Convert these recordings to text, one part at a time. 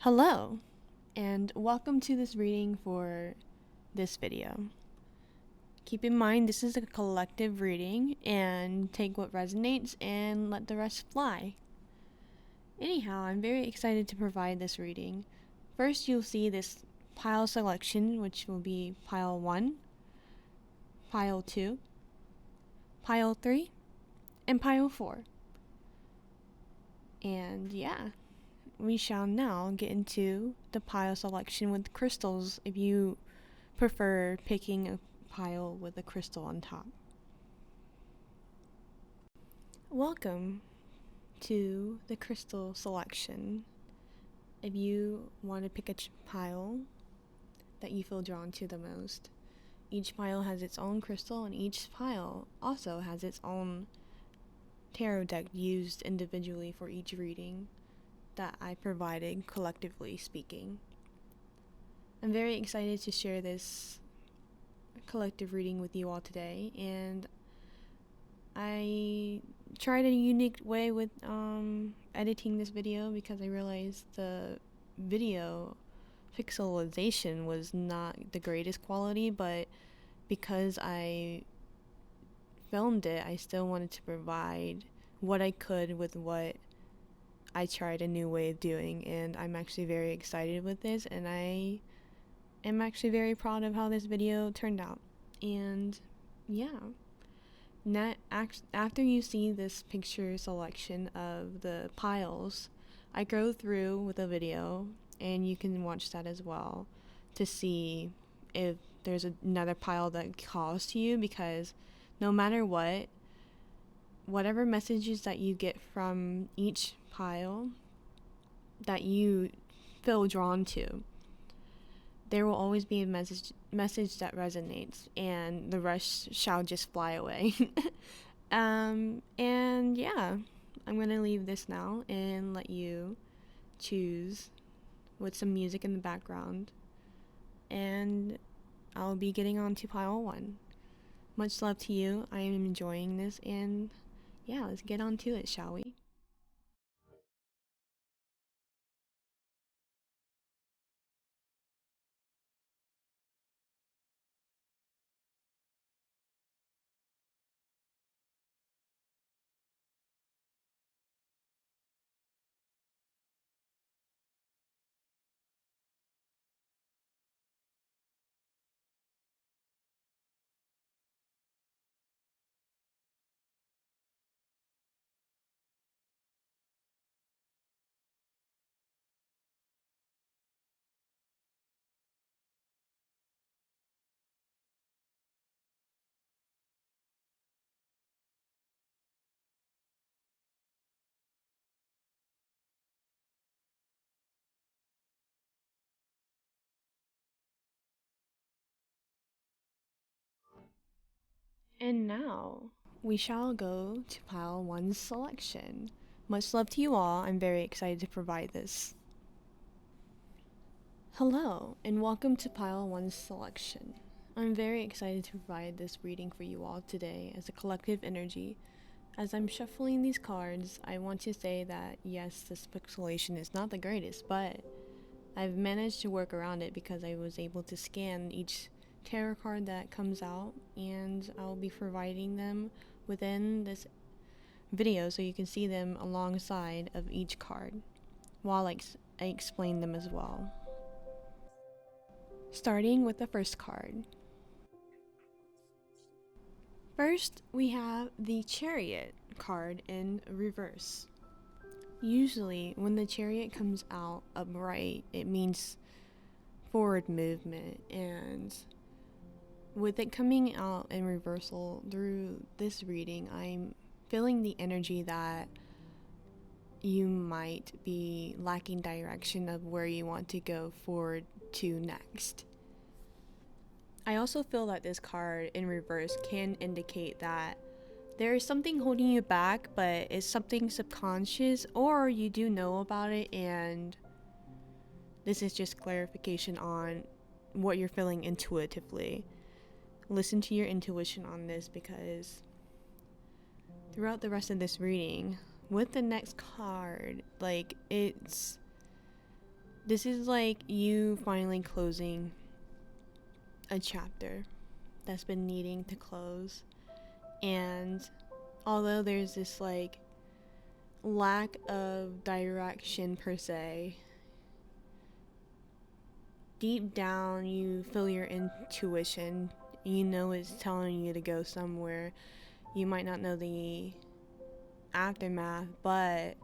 Hello, and welcome to this reading for this video. Keep in mind this is a collective reading, and take what resonates and let the rest fly. Anyhow, I'm very excited to provide this reading. First, you'll see this pile selection, which will be pile 1, pile 2, pile 3, and pile 4. And yeah, we shall now get into the pile selection with crystals if you prefer picking a pile with a crystal on top. Welcome to the crystal selection. If you want to pick a pile that you feel drawn to the most, each pile has its own crystal, and each pile also has its own tarot deck used individually for each reading that I provided, collectively speaking. I'm very excited to share this collective reading with you all today, and I tried a unique way with editing this video because I realized the video pixelization was not the greatest quality, but because I filmed it, I still wanted to provide what I could with what I tried a new way of doing, and I'm actually very excited with this, and I am actually very proud of how this video turned out. And yeah, after you see this picture selection of the piles, I go through with a video, and you can watch that as well to see if there's another pile that calls to you, because no matter whatever messages that you get from each pile that you feel drawn to, there will always be a message that resonates, and the rest shall just fly away. And yeah, I'm gonna leave this now and let you choose with some music in the background, and I'll be getting on to pile 1. Much love to you. I am enjoying this, and yeah, let's get on to it, shall we? And now we shall go to pile 1's selection. Much love to you all. I'm very excited to provide this. Hello, and welcome to pile 1's selection. I'm very excited to provide this reading for you all today as a collective energy. As I'm shuffling these cards, I want to say that yes, this pixelation is not the greatest, but I've managed to work around it because I was able to scan each tarot card that comes out, and I'll be providing them within this video so you can see them alongside of each card while I explain them as well. Starting with the first card. First, we have the Chariot card in reverse. Usually, when the Chariot comes out upright, it means forward movement, and with it coming out in reversal through this reading, I'm feeling the energy that you might be lacking direction of where you want to go forward to next. I also feel that this card in reverse can indicate that there is something holding you back, but it's something subconscious, or you do know about it, and this is just clarification on what you're feeling intuitively. Listen to your intuition on this, because throughout the rest of this reading, with the next card, it's This is like you finally closing a chapter that's been needing to close. And although there's this like lack of direction per se, deep down you feel your intuition. You know it's telling you to go somewhere. You might not know the aftermath, but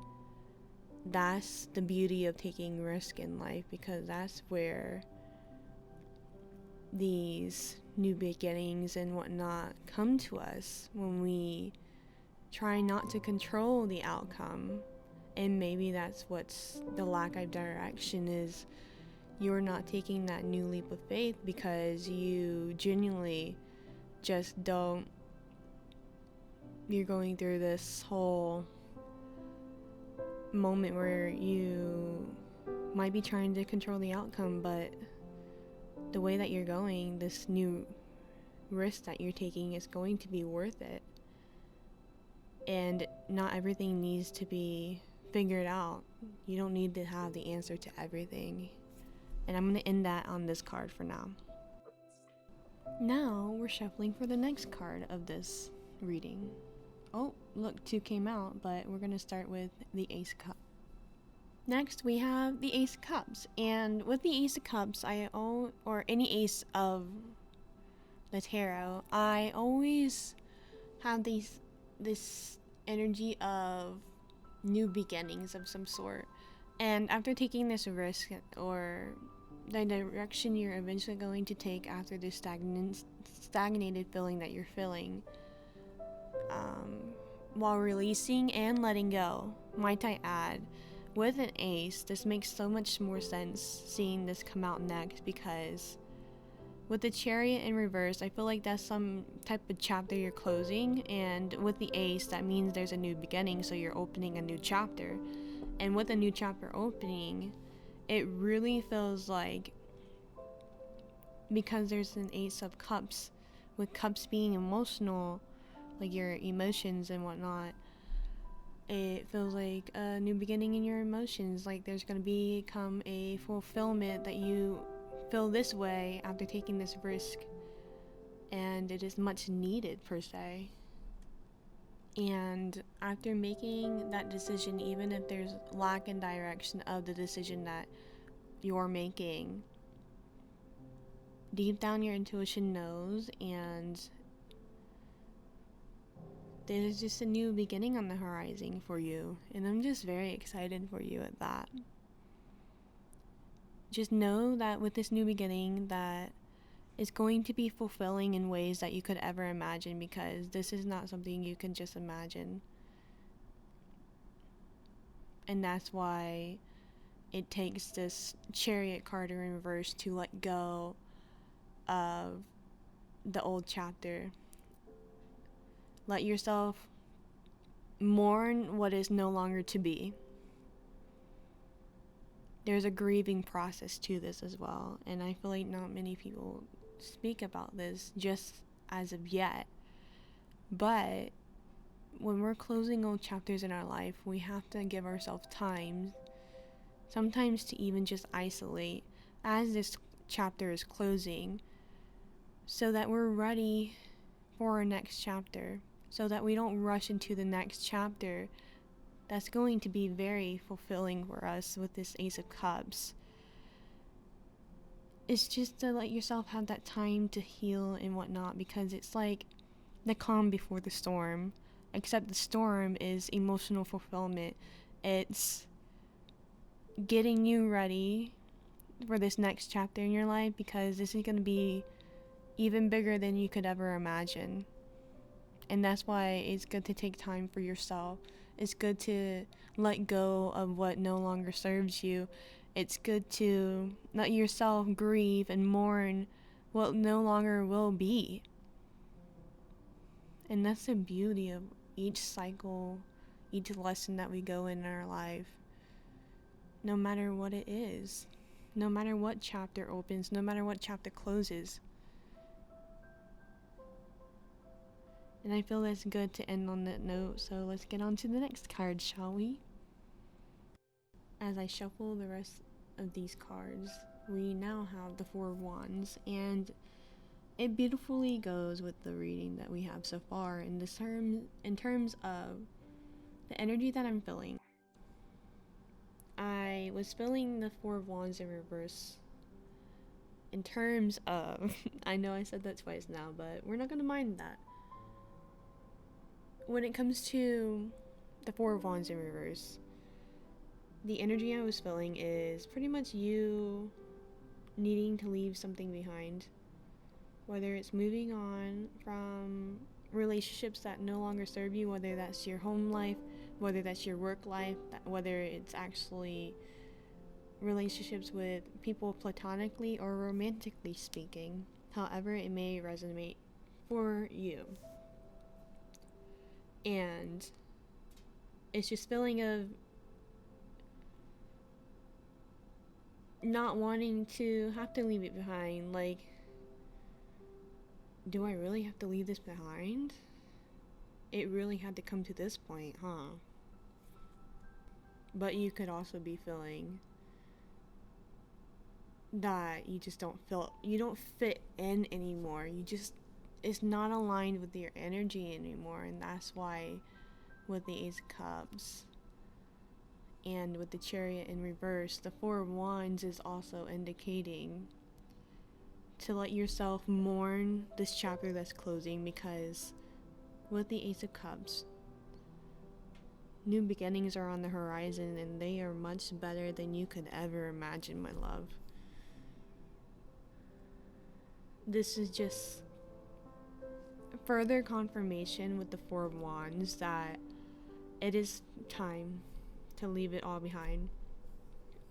that's the beauty of taking risk in life, because that's where these new beginnings and whatnot come to us, when we try not to control the outcome. And maybe that's what's the lack of direction is. You're not taking that new leap of faith because you genuinely just don't. You're going through this whole moment where you might be trying to control the outcome, but the way that you're going, this new risk that you're taking is going to be worth it. And not everything needs to be figured out. You don't need to have the answer to everything. And I'm going to end that on this card for now. Now we're shuffling for the next card of this reading. Oh, look, 2 came out, but we're going to start with the Ace of Cups. Next, we have the Ace of Cups. And with the Ace of Cups, or any Ace of the Tarot, I always have this energy of new beginnings of some sort. And after taking this risk, or the direction you're eventually going to take after this stagnated feeling that you're feeling, while releasing and letting go, might I add, with an ace, this makes so much more sense seeing this come out next, because with the Chariot in reverse, I feel like that's some type of chapter you're closing, and with the ace, that means there's a new beginning, so you're opening a new chapter. And with a new chapter opening, it really feels like, because there's an Ace of Cups, with cups being emotional, like your emotions and whatnot, it feels like a new beginning in your emotions. Like there's going to become a fulfillment that you feel this way after taking this risk, and it is much needed per se. And after making that decision, even if there's lack in direction of the decision that you're making, deep down your intuition knows, and there's just a new beginning on the horizon for you, and I'm just very excited for you at that. Just know that with this new beginning, that it's going to be fulfilling in ways that you could ever imagine, because this is not something you can just imagine. And that's why it takes this Chariot card in reverse to let go of the old chapter. Let yourself mourn what is no longer to be. There's a grieving process to this as well, and I feel like not many people speak about this just as of yet. But when we're closing old chapters in our life, we have to give ourselves time, sometimes to even just isolate as this chapter is closing, so that we're ready for our next chapter, so that we don't rush into the next chapter that's going to be very fulfilling for us with this Ace of Cups. It's just to let yourself have that time to heal and whatnot, because it's like the calm before the storm, except the storm is emotional fulfillment. It's getting you ready for this next chapter in your life, because this is going to be even bigger than you could ever imagine. And that's why it's good to take time for yourself. It's good to let go of what no longer serves you. It's good to let yourself grieve and mourn what no longer will be. And that's the beauty of each cycle, each lesson that we go in our life. No matter what it is, no matter what chapter opens, no matter what chapter closes. And I feel that's good to end on that note, so let's get on to the next card, shall we? As I shuffle the rest of these cards, we now have the Four of Wands, and it beautifully goes with the reading that we have so far in terms of the energy that I'm feeling. I was feeling the Four of Wands in reverse in terms of I know I said that twice now, but we're not going to mind that. When it comes to the Four of Wands in reverse, the energy I was feeling is pretty much you needing to leave something behind, whether it's moving on from relationships that no longer serve you, whether that's your home life, whether that's your work life, whether it's actually relationships with people platonically or romantically speaking, however it may resonate for you. And it's just feeling of not wanting to have to leave it behind. Like, do I really have to leave this behind? It really had to come to this point, huh? But you could also be feeling that you just you don't fit in anymore. It's not aligned with your energy anymore, and that's why with the Ace of Cups and with the Chariot in reverse, the Four of Wands is also indicating to let yourself mourn this chapter that's closing, because with the Ace of Cups, new beginnings are on the horizon, and they are much better than you could ever imagine, my love. This is just further confirmation with the Four of Wands that it is time to leave it all behind.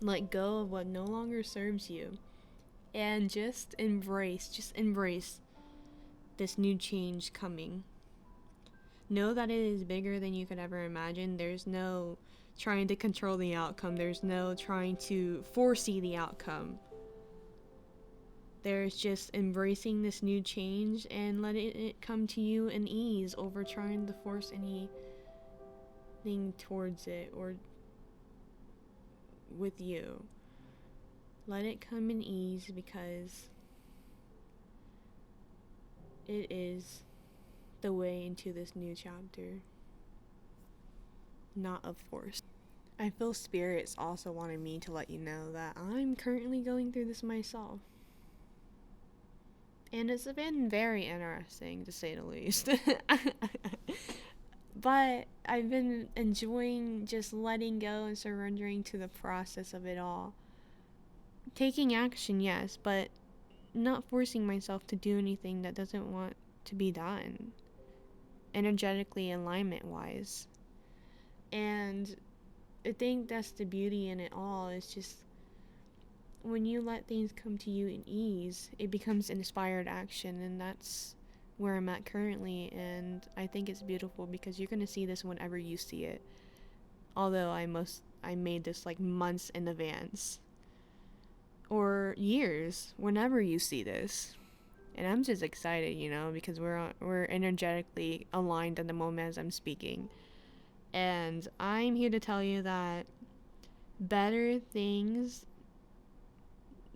Let go of what no longer serves you, and just embrace this new change coming. Know that it is bigger than you could ever imagine. There's no trying to control the outcome. There's no trying to foresee the outcome. There's just embracing this new change and letting it come to you in ease over trying to force anything towards it or with you. Let it come in ease, because it is the way into this new chapter, not of force. I feel spirits also wanted me to let you know that I'm currently going through this myself. And it's been very interesting, to say the least. But I've been enjoying just letting go and surrendering to the process of it all. Taking action, yes, but not forcing myself to do anything that doesn't want to be done, energetically, alignment-wise. And I think that's the beauty in it all. It's just when you let things come to you in ease, it becomes inspired action, and that's where I'm at currently. And I think it's beautiful, because you're going to see this whenever you see it. Although I made this like months in advance, or years, whenever you see this. And I'm just excited, because we're energetically aligned at the moment as I'm speaking. And I'm here to tell you that better things,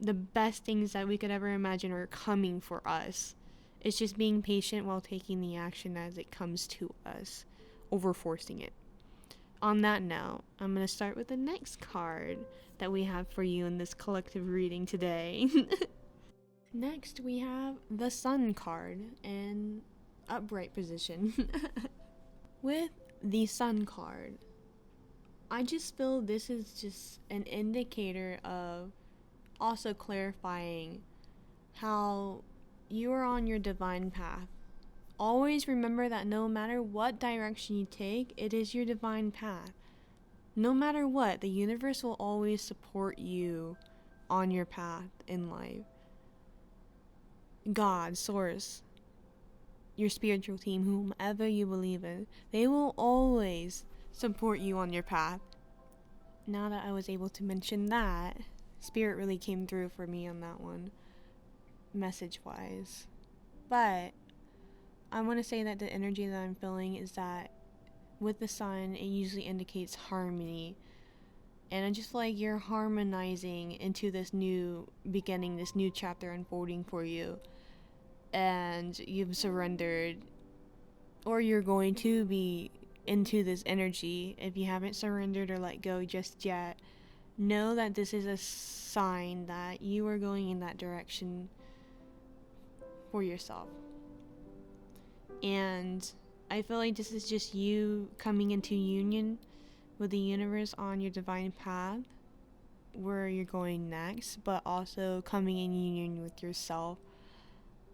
the best things that we could ever imagine, are coming for us. It's just being patient while taking the action as it comes to us, over forcing it. On that note, I'm going to start with the next card that we have for you in this collective reading today. Next, we have the Sun card in upright position. With the Sun card, I just feel this is just an indicator of also clarifying how you are on your divine path. Always remember that no matter what direction you take, it is your divine path. No matter what, the universe will always support you on your path in life. God, Source, your spiritual team, whomever you believe in, they will always support you on your path. Now that I was able to mention that, Spirit really came through for me on that one, message-wise. But I want to say that the energy that I'm feeling is that with the Sun, it usually indicates harmony, And I just feel like you're harmonizing into this new beginning, this new chapter unfolding for you. And you've surrendered, or you're going to be into this energy. If you haven't surrendered or let go just yet, know that this is a sign that you are going in that direction for yourself. And I feel like this is just you coming into union with the universe on your divine path, where you're going next, but also coming in union with yourself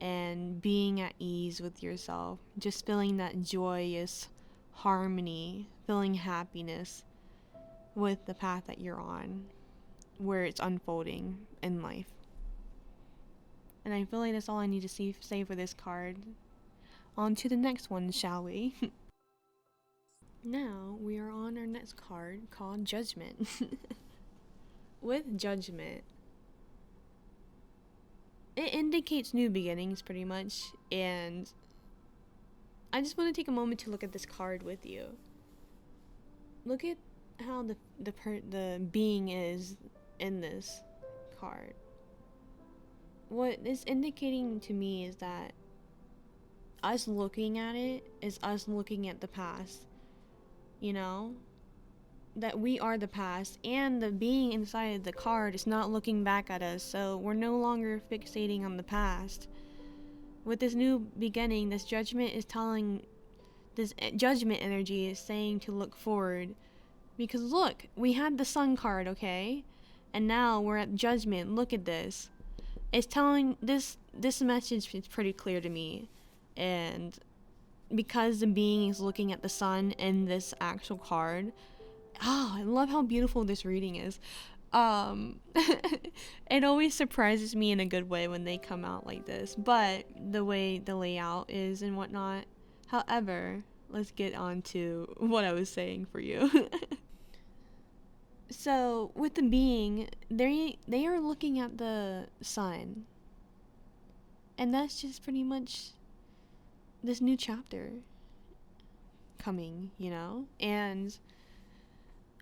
and being at ease with yourself, just feeling that joyous harmony, feeling happiness with the path that you're on, where it's unfolding in life. And I feel like that's all I need to say for this card. On to the next one, shall we? Now we are on our next card called Judgment. With Judgment, it indicates new beginnings pretty much, and I just want to take a moment to look at this card with you. Look at how the being is in this card. What it's indicating to me is that us looking at it is us looking at the past. You know? That we are the past, and the being inside the card is not looking back at us, so we're no longer fixating on the past. With this new beginning, this judgment energy is saying to look forward. Because look, we had the sun card, okay? And now we're at judgment. Look at this. It's telling this message is pretty clear to me. And because the being is looking at the sun in this actual card, I love how beautiful this reading is. It always surprises me in a good way when they come out like this, but the way the layout is and whatnot. However, let's get on to what I was saying for you. So, with the being, they are looking at the sun. And that's just pretty much this new chapter coming, you know? And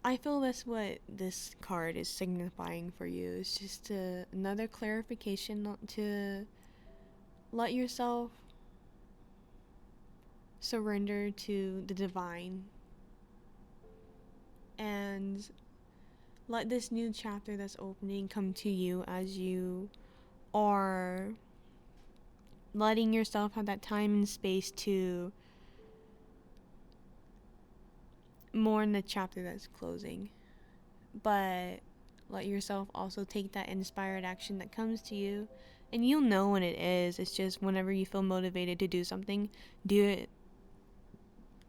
I feel that's what this card is signifying for you. It's just another clarification to let yourself surrender to the divine and let this new chapter that's opening come to you as you are letting yourself have that time and space to mourn the chapter that's closing. But let yourself also take that inspired action that comes to you, and you'll know when it is. It's just whenever you feel motivated to do something, do it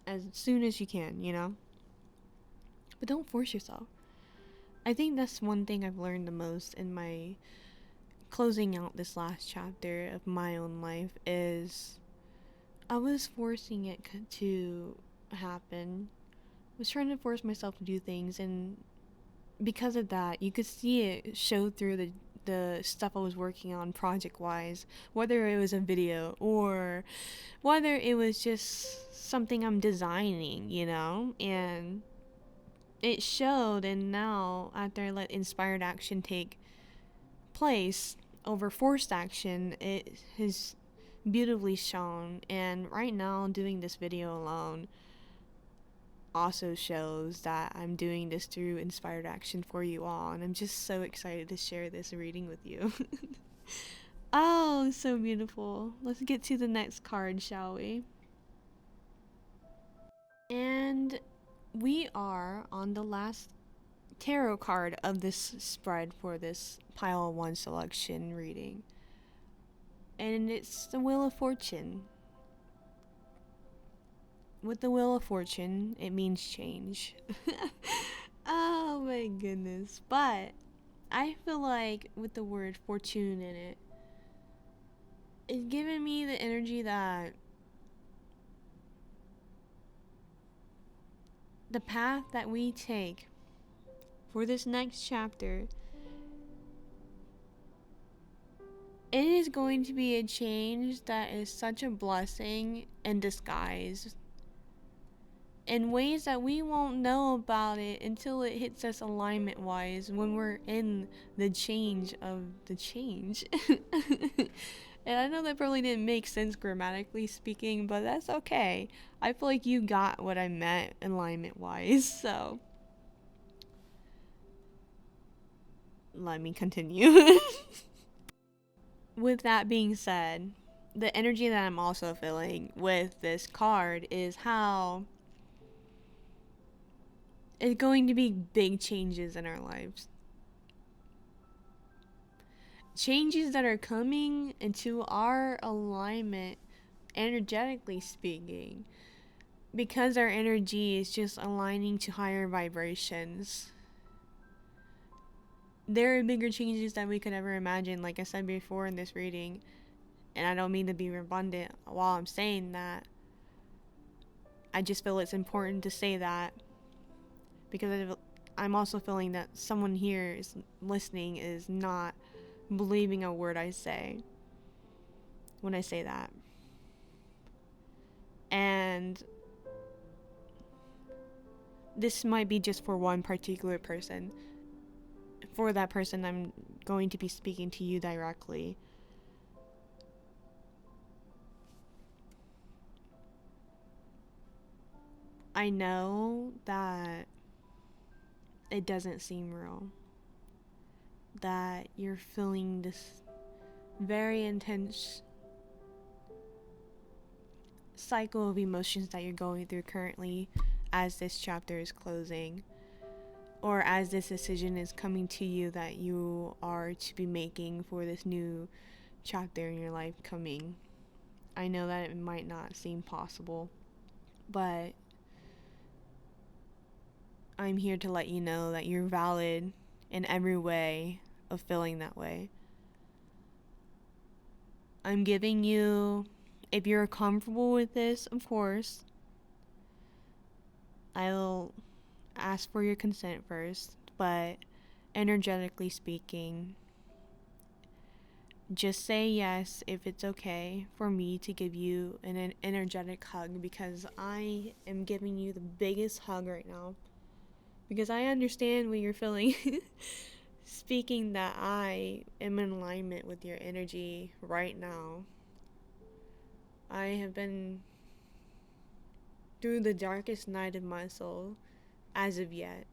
as soon as you can, you know? But don't force yourself. I think that's one thing I've learned the most in my closing out this last chapter of my own life is I was forcing it to happen. I was trying to force myself to do things, and because of that, you could see it show through the stuff I was working on project-wise, whether it was a video or whether it was just something I'm designing, you know? And it showed, and now, after I let inspired action take place over forced action, it has beautifully shown. And right now, doing this video alone also shows that I'm doing this through inspired action for you all, and I'm just so excited to share this reading with you. Oh, so beautiful. Let's get to the next card, shall we? And we are on the last tarot card of this spread for this pile 1 selection reading, and it's the Wheel of Fortune. With the Wheel of Fortune, it means change. Oh my goodness. But I feel like with the word fortune in it, it's giving me the energy that the path that we take for this next chapter, it is going to be a change that is such a blessing in disguise. in ways that we won't know about it until it hits us alignment wise when we're in the change of the change. And I know that probably didn't make sense grammatically speaking, but that's okay. I feel like you got what I meant alignment wise, so let me continue. With that being said, the energy that I'm also feeling with this card is how it's going to be big changes in our lives. Changes that are coming into our alignment, energetically speaking, because our energy is just aligning to higher vibrations. There are bigger changes than we could ever imagine, like I said before in this reading. And I don't mean to be redundant while I'm saying that. I just feel it's important to say that because I'm also feeling that someone here is listening is not believing a word I say when I say that. And this might be just for one particular person. For that person, I'm going to be speaking to you directly. I know that it doesn't seem real. That you're feeling this very intense cycle of emotions that you're going through currently as this chapter is closing, or as this decision is coming to you that you are to be making for this new chapter in your life coming. I know that it might not seem possible, but I'm here to let you know that you're valid in every way of feeling that way. I'm giving you, if you're comfortable with this, of course, I'll ask for your consent first, but energetically speaking, just say yes if it's okay for me to give you an energetic hug, because I am giving you the biggest hug right now. Because I understand what you're feeling. Speaking that I am in alignment with your energy right now. I have been through the darkest night of my soul as of yet.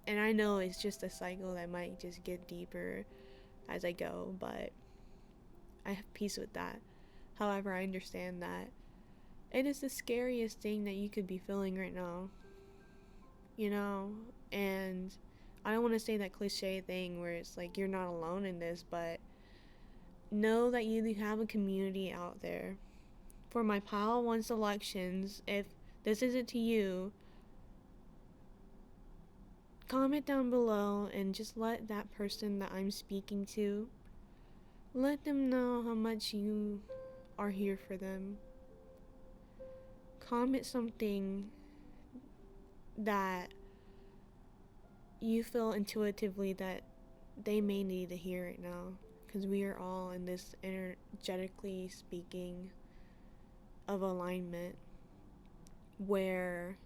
And I know it's just a cycle that might just get deeper as I go, but I have peace with that. However, I understand that it is the scariest thing that you could be feeling right now. You know? And I don't want to say that cliche thing where it's like you're not alone in this, but know that you have a community out there. For my Pile 1 selections, if this isn't to you, comment down below and just let that person that I'm speaking to, let them know how much you are here for them. Comment something that you feel intuitively that they may need to hear right now, because we are all in this energetically speaking of alignment where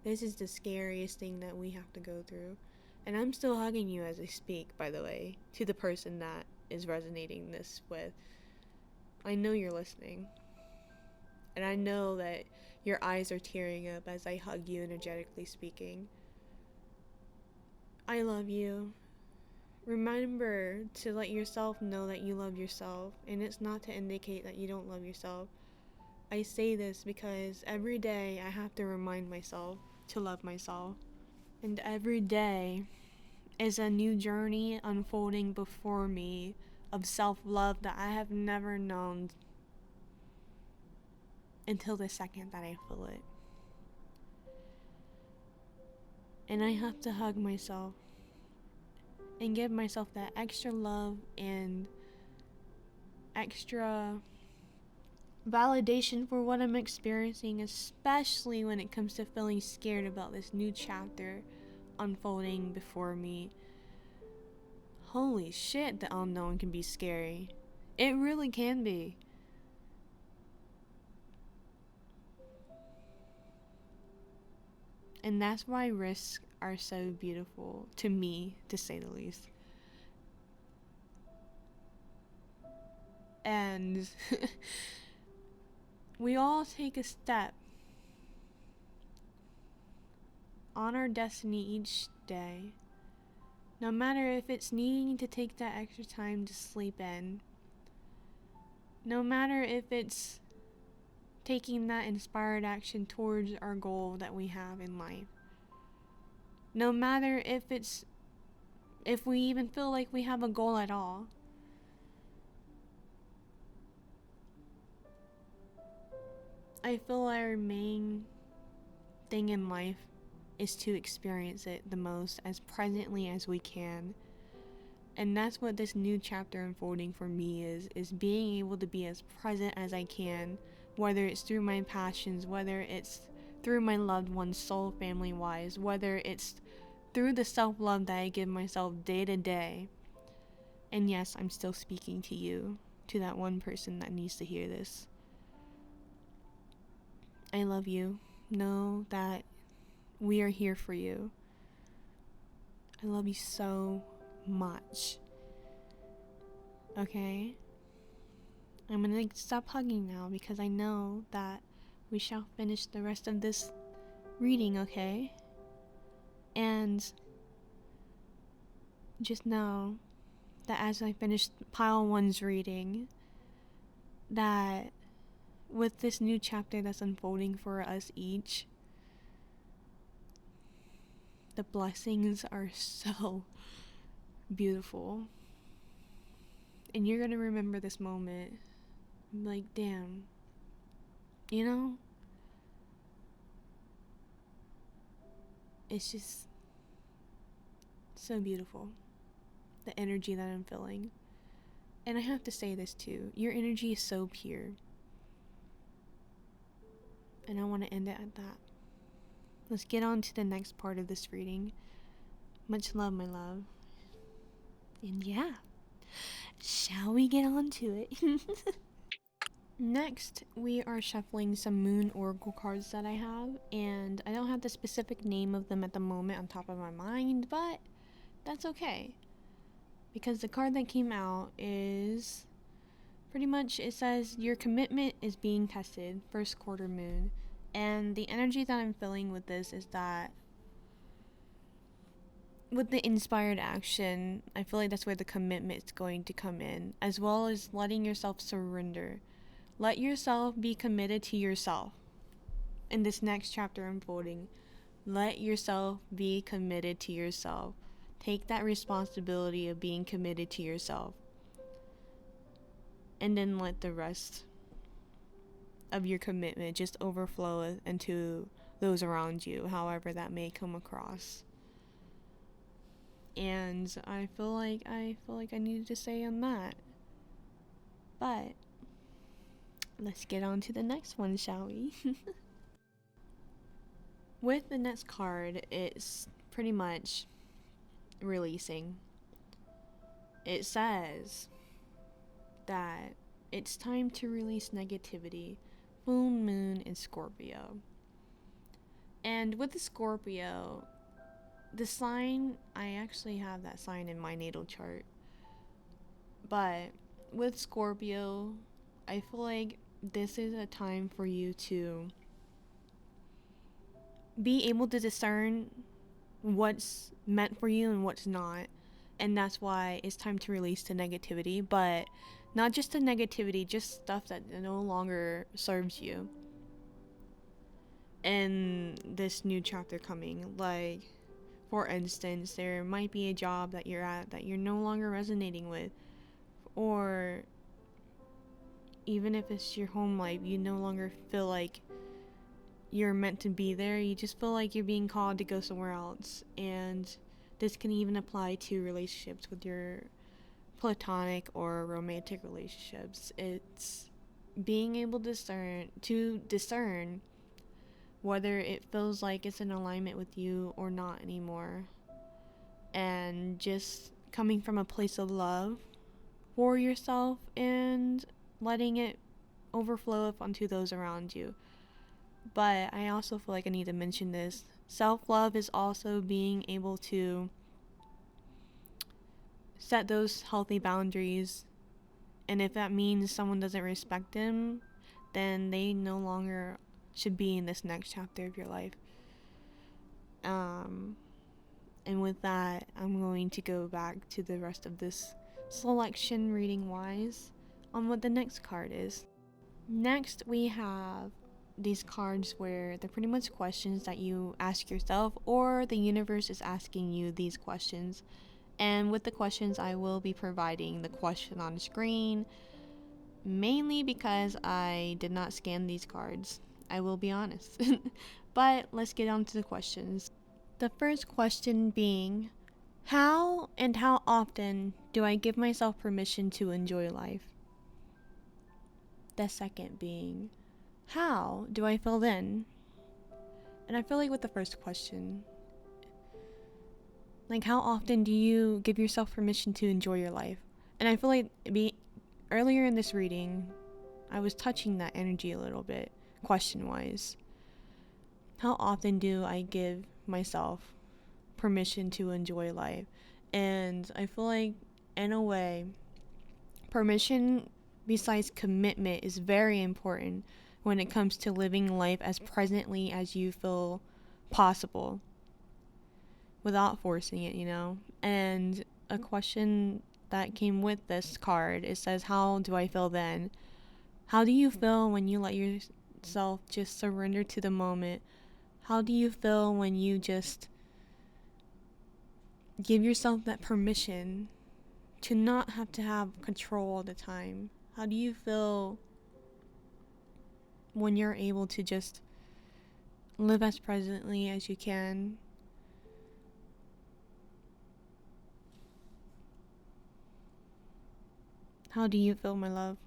this is the scariest thing that we have to go through. And I'm still hugging you as I speak, by the way, to the person that is resonating this with. I know you're listening. And I know that your eyes are tearing up as I hug you, energetically speaking. I love you. Remember to let yourself know that you love yourself, and it's not to indicate that you don't love yourself. I say this because every day I have to remind myself to love myself. And every day is a new journey unfolding before me of self-love that I have never known until the second that I feel it. And I have to hug myself and give myself that extra love and extra validation for what I'm experiencing, especially when it comes to feeling scared about this new chapter unfolding before me. Holy shit, the unknown can be scary. It really can be. And that's why risks are so beautiful to me, to say the least. And we all take a step on our destiny each day. No matter if it's needing to take that extra time to sleep in. No matter if it's taking that inspired action towards our goal that we have in life. No matter if we even feel like we have a goal at all. I feel our main thing in life is to experience it the most as presently as we can. And that's what this new chapter unfolding for me is being able to be as present as I can, whether it's through my passions, whether it's through my loved ones, soul family wise, whether it's through the self-love that I give myself day to day. And yes, I'm still speaking to you, to that one person that needs to hear this. I love you. Know that we are here for you. I love you so much. Okay? I'm gonna stop hugging now because I know that we shall finish the rest of this reading, okay? And just know that as I finish pile 1's reading, that with this new chapter that's unfolding for us each, the blessings are so beautiful. And you're gonna remember this moment. Like, damn. You know? It's just so beautiful. The energy that I'm feeling. And I have to say this too. Your energy is so pure. And I want to end it at that. Let's get on to the next part of this reading. Much love, my love. And yeah. Shall we get on to it? Next, we are shuffling some Moon Oracle cards that I have, and I don't have the specific name of them at the moment on top of my mind, but that's okay. Because the card that came out is pretty much, it says your commitment is being tested, first quarter moon. And the energy that I'm feeling with this is that with the inspired action, I feel like that's where the commitment is going to come in, as well as letting yourself surrender. Let yourself be committed to yourself. In this next chapter unfolding, let yourself be committed to yourself. Take that responsibility of being committed to yourself. And then let the rest of your commitment just overflow into those around you, however that may come across. And I feel like I needed to say on that. But let's get on to the next one, shall we? With the next card, it's pretty much releasing. It says that it's time to release negativity, full moon in Scorpio. And with the Scorpio, the sign, I actually have that sign in my natal chart. But with Scorpio, I feel like this is a time for you to be able to discern what's meant for you and what's not. And that's why it's time to release the negativity, but not just the negativity, just stuff that no longer serves you. And this new chapter coming, like, for instance, there might be a job that you're at that you're no longer resonating with, or even if it's your home life, you no longer feel like you're meant to be there. You just feel like you're being called to go somewhere else. And this can even apply to relationships with your platonic or romantic relationships. It's being able to discern whether it feels like it's in alignment with you or not anymore. And just coming from a place of love for yourself and letting it overflow onto those around you. But I also feel like I need to mention this. Self-love is also being able to set those healthy boundaries, and if that means someone doesn't respect them, then they no longer should be in this next chapter of your life. And with that, I'm going to go back to the rest of this selection reading wise on what the next card is. Next, we have these cards where they're pretty much questions that you ask yourself, or the universe is asking you these questions. And with the questions, I will be providing the question on screen, mainly because I did not scan these cards. I will be honest. But let's get on to the questions. The first question being, how and how often do I give myself permission to enjoy life? The second being, how do I feel then? And I feel like with the first question, like, how often do you give yourself permission to enjoy your life? And I feel like earlier in this reading, I was touching that energy a little bit, question-wise. How often do I give myself permission to enjoy life? And I feel like, in a way, permission besides commitment is very important when it comes to living life as presently as you feel possible without forcing it, And a question that came with this card, it says, how do I feel then? How do you feel when you let yourself just surrender to the moment? How do you feel when you just give yourself that permission to not have to have control all the time? How do you feel when you're able to just live as presently as you can? How do you feel, my love?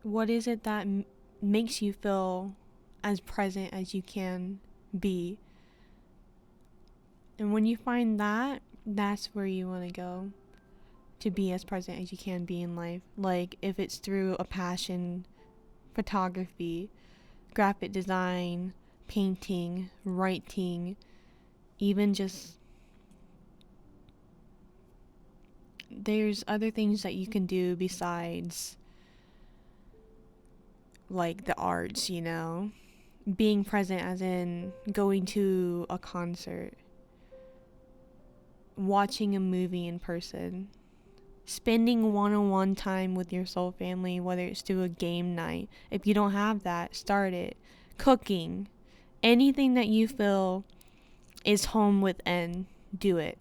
What is it that makes you feel as present as you can be? And when you find that, that's where you want to go to be as present as you can be in life. Like, if it's through a passion, photography, graphic design, painting, writing, even just there's other things that you can do besides like the arts, being present as in going to a concert, watching a movie in person, spending one-on-one time with your soul family, whether it's through a game night. If you don't have that, start it. Cooking, anything that you feel is home within, do it.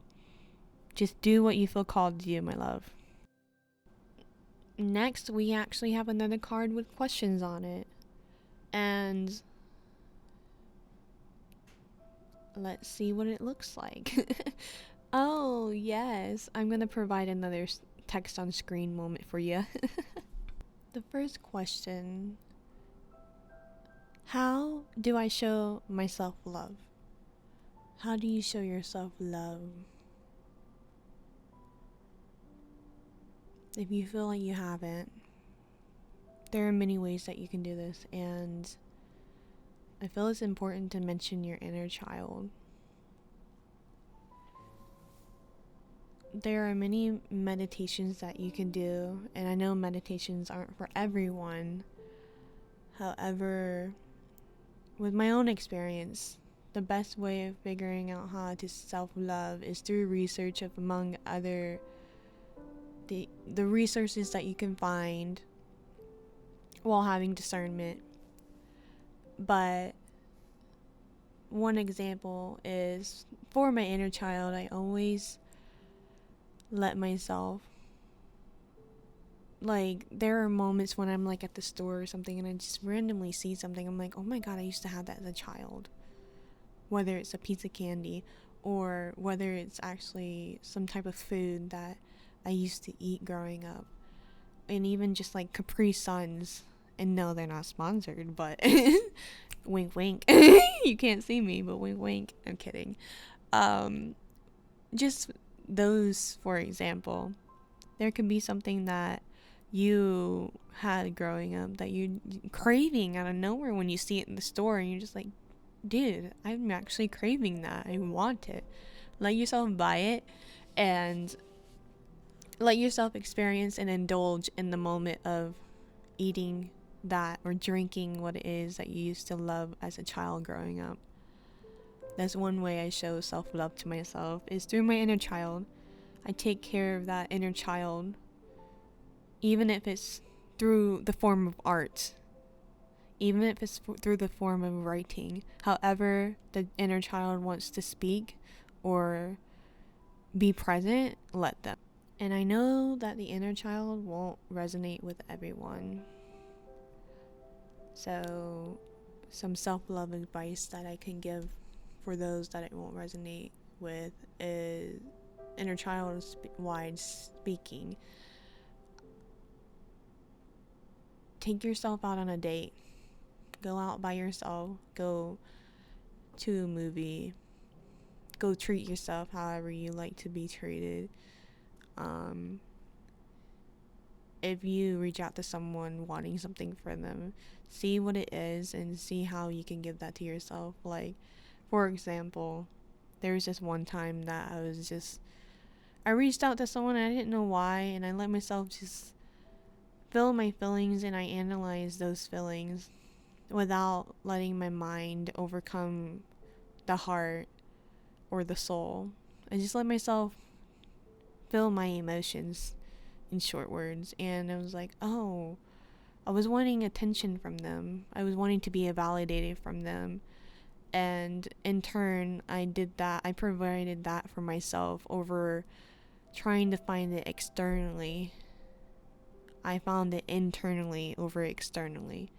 Just do what you feel called to do, my love. Next, we actually have another card with questions on it. And let's see what it looks like. Oh, yes. I'm going to provide another text on screen moment for you. The first question, how do I show myself love? How do you show yourself love? If you feel like you haven't, there are many ways that you can do this, and I feel it's important to mention your inner child. There are many meditations that you can do, and I know meditations aren't for everyone. However, with my own experience, the best way of figuring out how to self-love is through research of, among other, the resources that you can find while having discernment. But one example is, for my inner child, I always let myself, like, there are moments when I'm like at the store or something and I just randomly see something. I'm like, oh my god, I used to have that as a child. Whether it's a piece of candy or whether it's actually some type of food that I used to eat growing up. And even just like Capri Suns. And no, they're not sponsored, but wink wink. You can't see me, but wink wink. I'm kidding. Just those, for example. There could be something that you had growing up that you're craving out of nowhere when you see it in the store, and you're just like, dude, I'm actually craving that. I want it. Let yourself buy it and let yourself experience and indulge in the moment of eating that or drinking what it is that you used to love as a child growing up. That's one way I show self-love to myself, is through my inner child. I take care of that inner child, even if it's through the form of art, even if it's through the form of writing. However the inner child wants to speak or be present, let them. And I know that the inner child won't resonate with everyone. So some self-love advice that I can give for those that it won't resonate with is inner child wide speaking. Take yourself out on a date. Go out by yourself. Go to a movie. Go treat yourself however you like to be treated. If you reach out to someone wanting something for them, see what it is and see how you can give that to yourself. Like, for example, there was just one time that I reached out to someone and I didn't know why, and I let myself just feel my feelings, and I analyzed those feelings without letting my mind overcome the heart or the soul. I just let myself feel my emotions, in short words, and I was like, oh, I was wanting attention from them. I was wanting to be validated from them. And in turn, I did that. I provided that for myself over trying to find it externally. I found it internally over externally.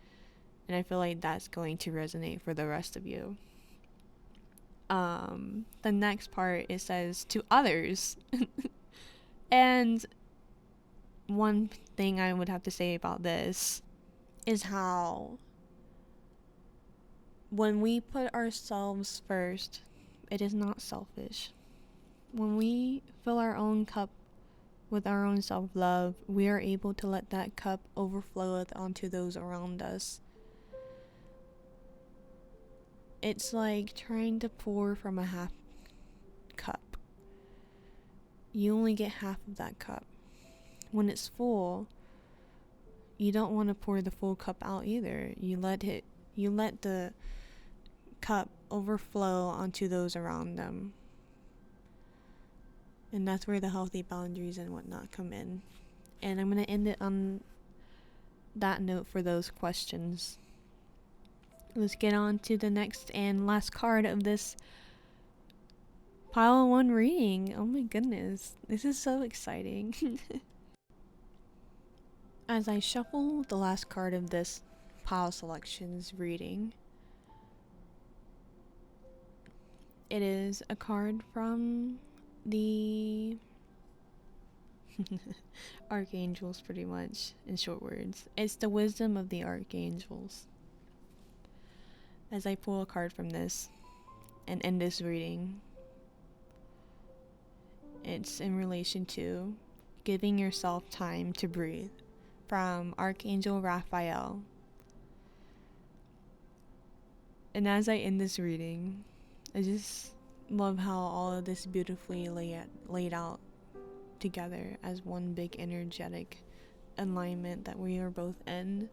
And I feel like that's going to resonate for the rest of you. The next part, it says to others. And one thing I would have to say about this is how when we put ourselves first, it is not selfish. When we fill our own cup with our own self-love, we are able to let that cup overflow onto those around us. It's like trying to pour from a half cup. You only get half of that cup. When it's full, you don't want to pour the full cup out either. You let the cup overflow onto those around them. And that's where the healthy boundaries and whatnot come in. And I'm going to end it on that note for those questions. Let's get on to the next and last card of this pile 1 reading. Oh my goodness, this is so exciting. As I shuffle the last card of this pile selections reading, it is a card from the archangels, pretty much, in short words. It's the wisdom of the archangels. As I pull a card from this and end this reading, it's in relation to giving yourself time to breathe, from Archangel Raphael. And as I end this reading, I just love how all of this beautifully laid out together as one big energetic alignment that we are both in.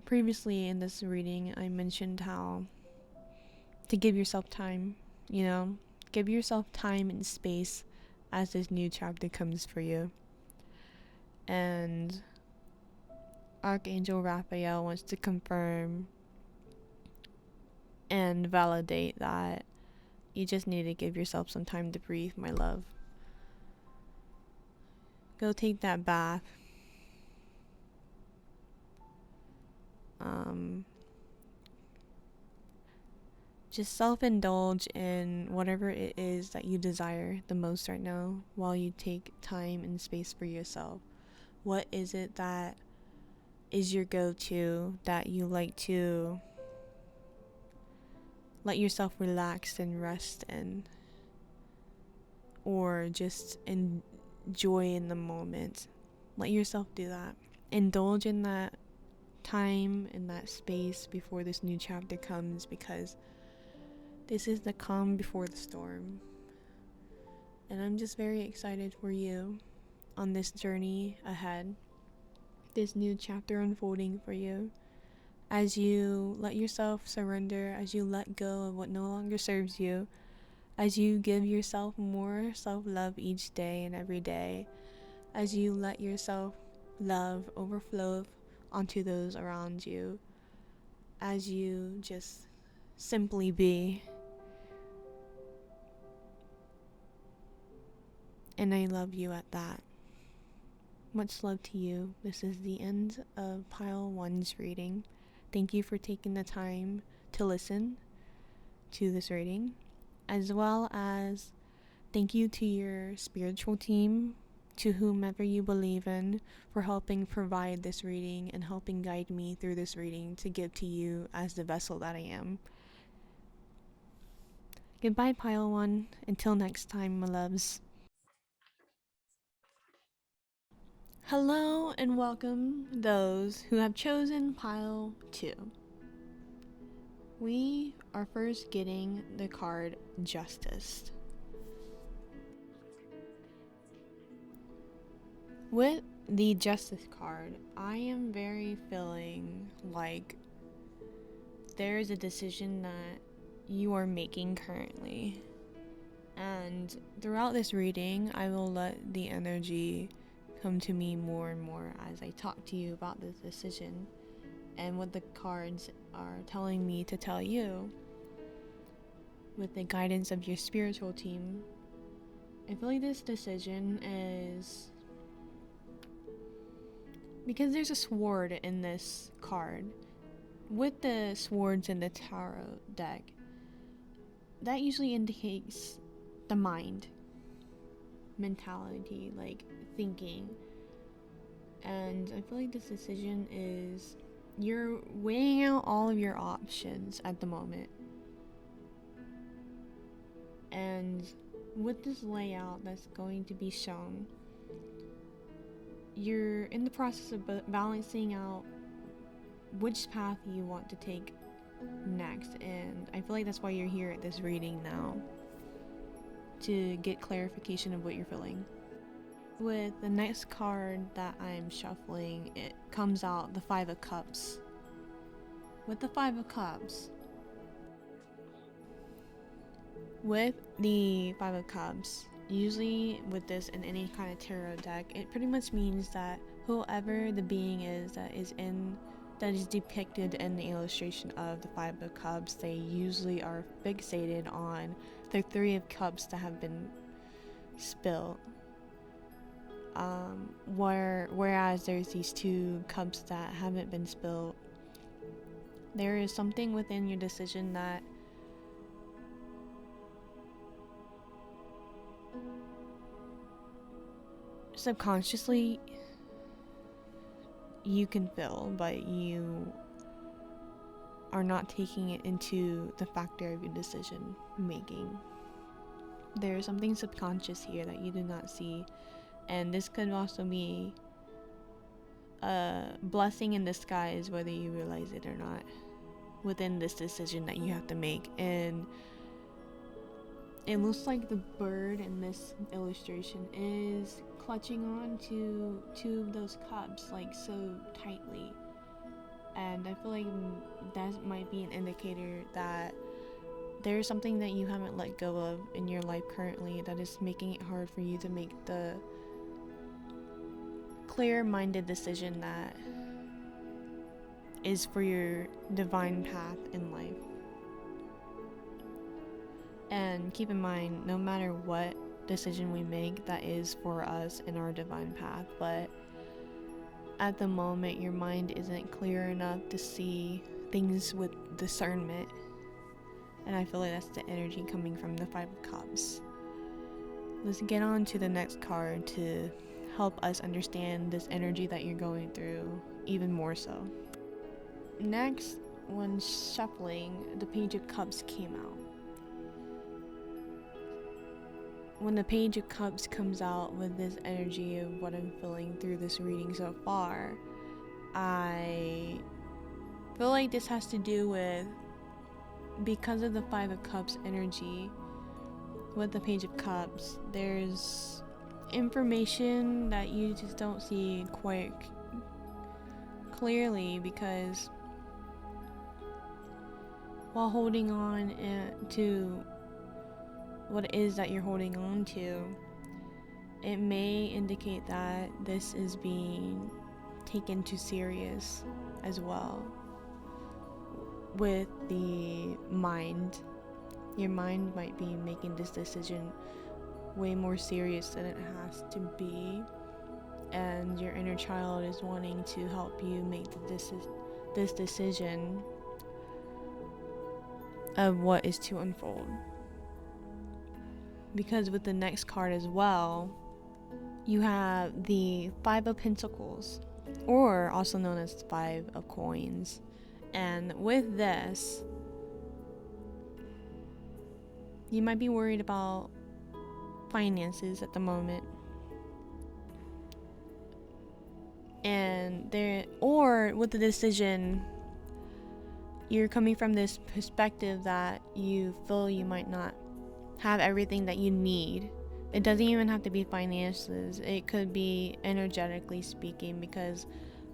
Previously in this reading, I mentioned how to give yourself time, give yourself time and space as this new chapter comes for you. And Archangel Raphael wants to confirm and validate that you just need to give yourself some time to breathe, my love. Go take that bath. Just self-indulge in whatever it is that you desire the most right now while you take time and space for yourself. What is it that is your go-to that you like to let yourself relax and rest in, or just enjoy in the moment? Let yourself do that. Indulge in that time, in that space before this new chapter comes, because this is the calm before the storm. And I'm just very excited for you on this journey ahead, this new chapter unfolding for you. As you let yourself surrender, as you let go of what no longer serves you, as you give yourself more self-love each day and every day, as you let yourself love overflow onto those around you, as you just simply be. And I love you at that. Much love to you. This is the end of Pile 1's reading. Thank you for taking the time to listen to this reading, as well as thank you to your spiritual team, to whomever you believe in, for helping provide this reading and helping guide me through this reading to give to you as the vessel that I am. Goodbye, Pile 1. Until next time, my loves. Hello and welcome those who have chosen Pile 2. We are first getting the card Justice. With the Justice card, I am very feeling like there is a decision that you are making currently. And throughout this reading, I will let the energy come to me more and more as I talk to you about this decision and what the cards are telling me to tell you. With the guidance of your spiritual team, I feel like this decision is because there's a sword in this card. With the swords in the tarot deck, that usually indicates the mind, mentality, like thinking. And I feel like this decision is you're weighing out all of your options at the moment. And with this layout that's going to be shown, you're in the process of balancing out which path you want to take next. And I feel like that's why you're here at this reading now, to get clarification of what you're feeling. With the next card that I'm shuffling, it comes out the Five of Cups. With the Five of Cups, usually with this in any kind of tarot deck, it pretty much means that whoever the being is that is depicted in the illustration of the Five of Cups, they usually are fixated on the Three of Cups that have been spilled. Whereas there's these two cups that haven't been spilled. There is something within your decision that subconsciously you can feel, but you are not taking it into the factor of your decision making. There is something subconscious here that you do not see, and this could also be a blessing in disguise, whether you realize it or not, within this decision that you have to make. And it looks like the bird in this illustration is clutching on to two of those cups, like so tightly. And I feel like that might be an indicator that there's something that you haven't let go of in your life currently that is making it hard for you to make the clear-minded decision that is for your divine path in life. And keep in mind, no matter what decision we make, that is for us in our divine path. But at the moment, your mind isn't clear enough to see things with discernment. And I feel like that's the energy coming from the Five of Cups. Let's get on to the next card to help us understand this energy that you're going through even more so. Next, when shuffling, the Page of Cups came out. when the Page of Cups comes out with this energy of what I'm feeling through this reading so far, I feel like this has to do with, because of the Five of Cups energy with the Page of Cups, there's information that you just don't see quite clearly, because while holding on to what it is that you're holding on to, it may indicate that this is being taken too serious as well. With the mind, your mind might be making this decision way more serious than it has to be, and your inner child is wanting to help you make this decision of what is to unfold. Because with the next card as well, you have the Five of Pentacles, or also known as Five of Coins. And with this, you might be worried about finances at the moment. Or with the decision, you're coming from this perspective that you feel you might not have everything that you need. It doesn't even have to be finances. It could be energetically speaking, because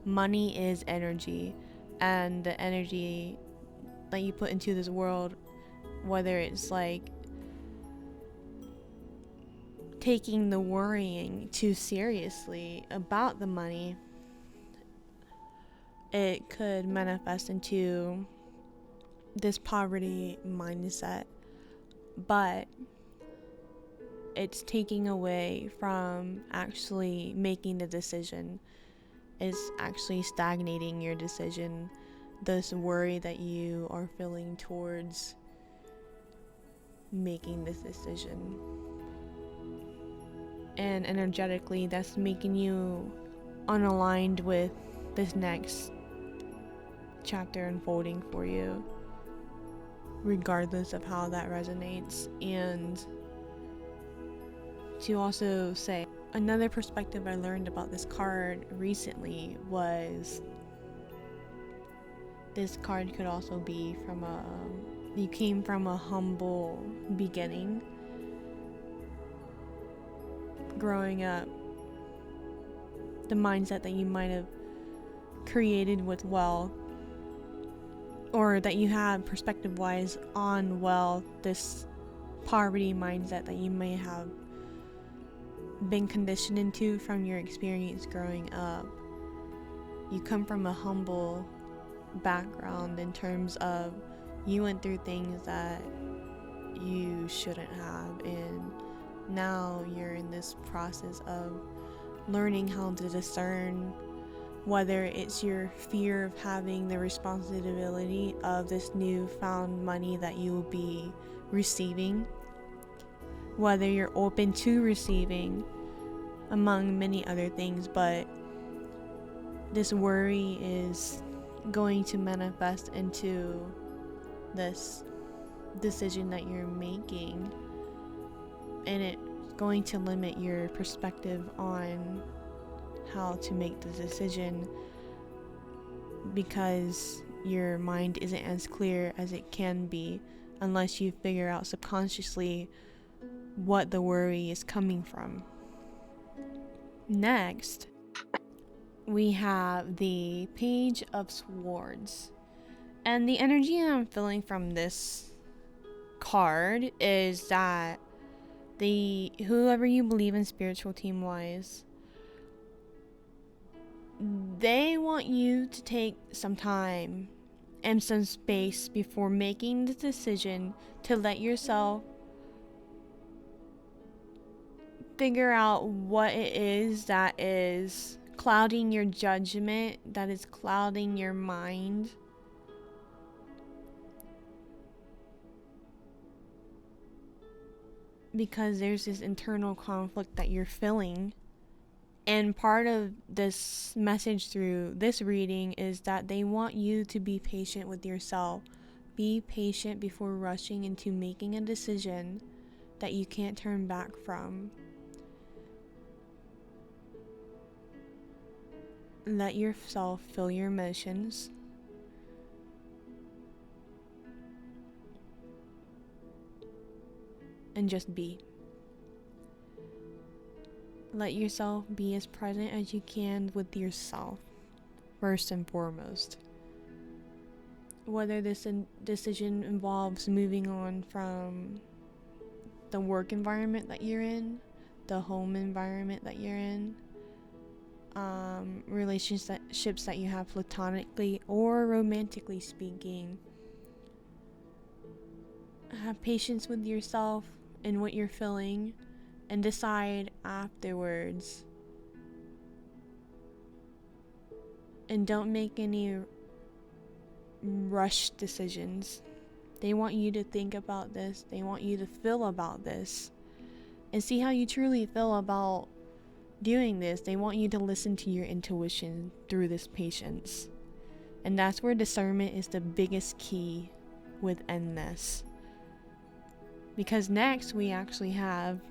money is energy, and the energy that you put into this world, whether it's like taking the worrying too seriously about the money, it could manifest into this poverty mindset. But it's taking away from actually making the decision. It's actually stagnating your decision, this worry that you are feeling towards making this decision. And energetically, that's making you unaligned with this next chapter unfolding for you, regardless of how that resonates. And to also say, another perspective I learned about this card recently was this card could also be from you came from a humble beginning growing up. The mindset that you might have created with wealth, or that you have perspective wise on wealth, this poverty mindset that you may have been conditioned into from your experience growing up. You come from a humble background in terms of you went through things that you shouldn't have, and now you're in this process of learning how to discern whether it's your fear of having the responsibility of this newfound money that you will be receiving, whether you're open to receiving, among many other things. But this worry is going to manifest into this decision that you're making, and it's going to limit your perspective on how to make the decision, because your mind isn't as clear as it can be unless you figure out subconsciously what the worry is coming from. Next, we have the Page of Swords, and the energy I'm feeling from this card is that whoever you believe in spiritual team wise, they want you to take some time and some space before making the decision to let yourself figure out what it is that is clouding your judgment, that is clouding your mind. Because there's this internal conflict that you're feeling. And part of this message through this reading is that they want you to be patient with yourself. Be patient before rushing into making a decision, that you can't turn back from. Let yourself feel your emotions. And just be. Let yourself be as present as you can with yourself, first and foremost. Whether this decision involves moving on from the work environment that you're in, the home environment that you're in, relationships that you have platonically or romantically speaking. Have patience with yourself and what you're feeling, and decide afterwards. And don't make any rushed decisions. They want you to think about this. They want you to feel about this and see how you truly feel about doing this. They want you to listen to your intuition through this patience. And that's where discernment is the biggest key within this. Because next we actually have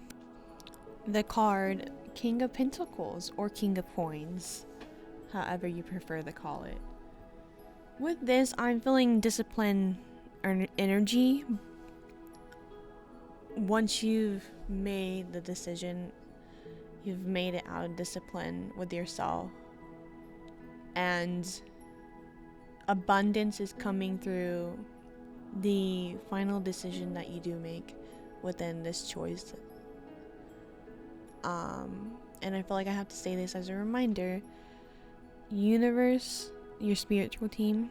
the card King of Pentacles or King of Coins, however you prefer to call it. With this, I'm feeling discipline energy. Once you've made the decision, you've made it out of discipline with yourself, and abundance is coming through the final decision that you do make within this choice. And I feel like I have to say this as a reminder. Universe, your spiritual team,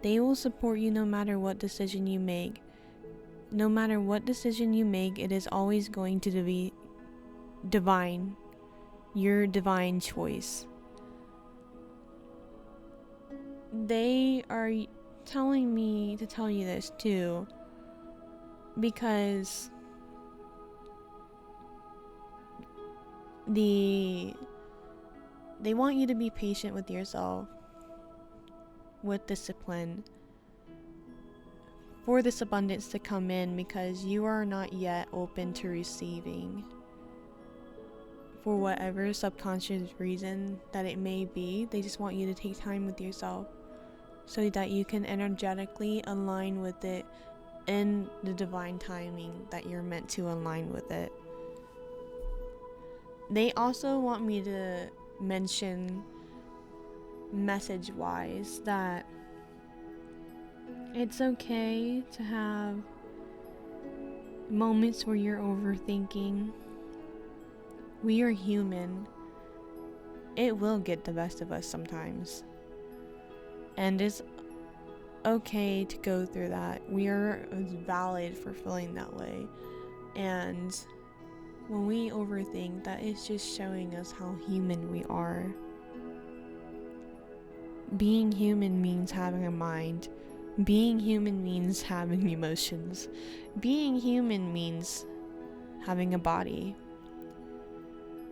they will support you no matter what decision you make. No matter what decision you make, it is always going to be divine, your divine choice. They are telling me to tell you this too, because they want you to be patient with yourself, with discipline, for this abundance to come in, because you are not yet open to receiving. For whatever subconscious reason that it may be, they just want you to take time with yourself so that you can energetically align with it in the divine timing that you're meant to align with it. They also want me to mention message-wise that it's okay to have moments where you're overthinking. We are human. It will get the best of us sometimes. And it's okay to go through that. We are valid for feeling that way. And when we overthink, that is just showing us how human we are. Being human means having a mind. Being human means having emotions. Being human means having a body.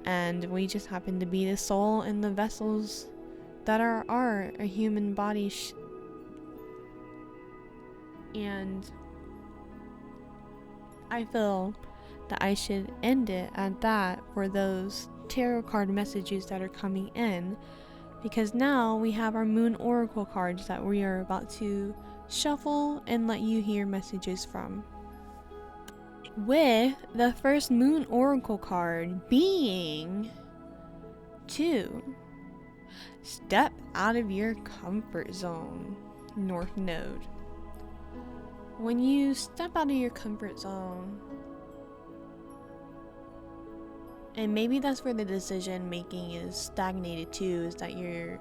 And we just happen to be the soul and the vessels that are a human body. And I feel that I should end it at that for those tarot card messages that are coming in, because now we have our Moon Oracle cards that we are about to shuffle and let you hear messages from. With the first Moon Oracle card being 2. Step out of your comfort zone, North Node. When you step out of your comfort zone, and maybe that's where the decision making is stagnated too, is that you're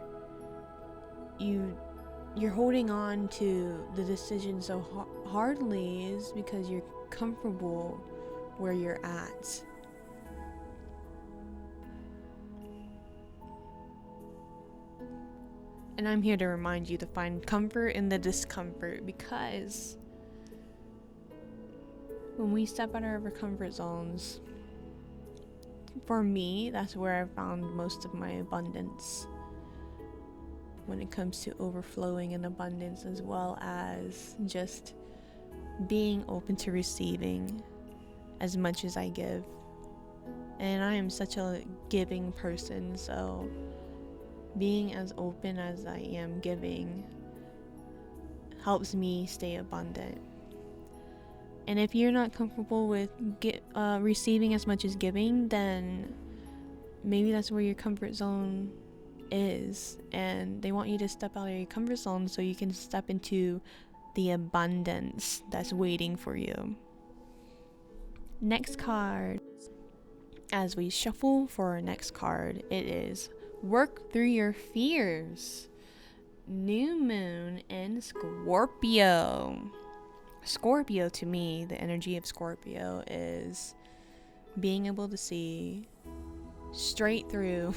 holding on to the decision so hardly, is because you're comfortable where you're at. And I'm here to remind you to find comfort in the discomfort, because when we step out of our comfort zones, for me, that's where I found most of my abundance when it comes to overflowing in abundance, as well as just being open to receiving as much as I give. And I am such a giving person, so being as open as I am giving helps me stay abundant. And if you're not comfortable with receiving as much as giving, then maybe that's where your comfort zone is, and they want you to step out of your comfort zone so you can step into the abundance that's waiting for you. Next card. As we shuffle for our next card, it is work through your fears. New moon in Scorpio. Scorpio, to me, the energy of Scorpio is being able to see straight through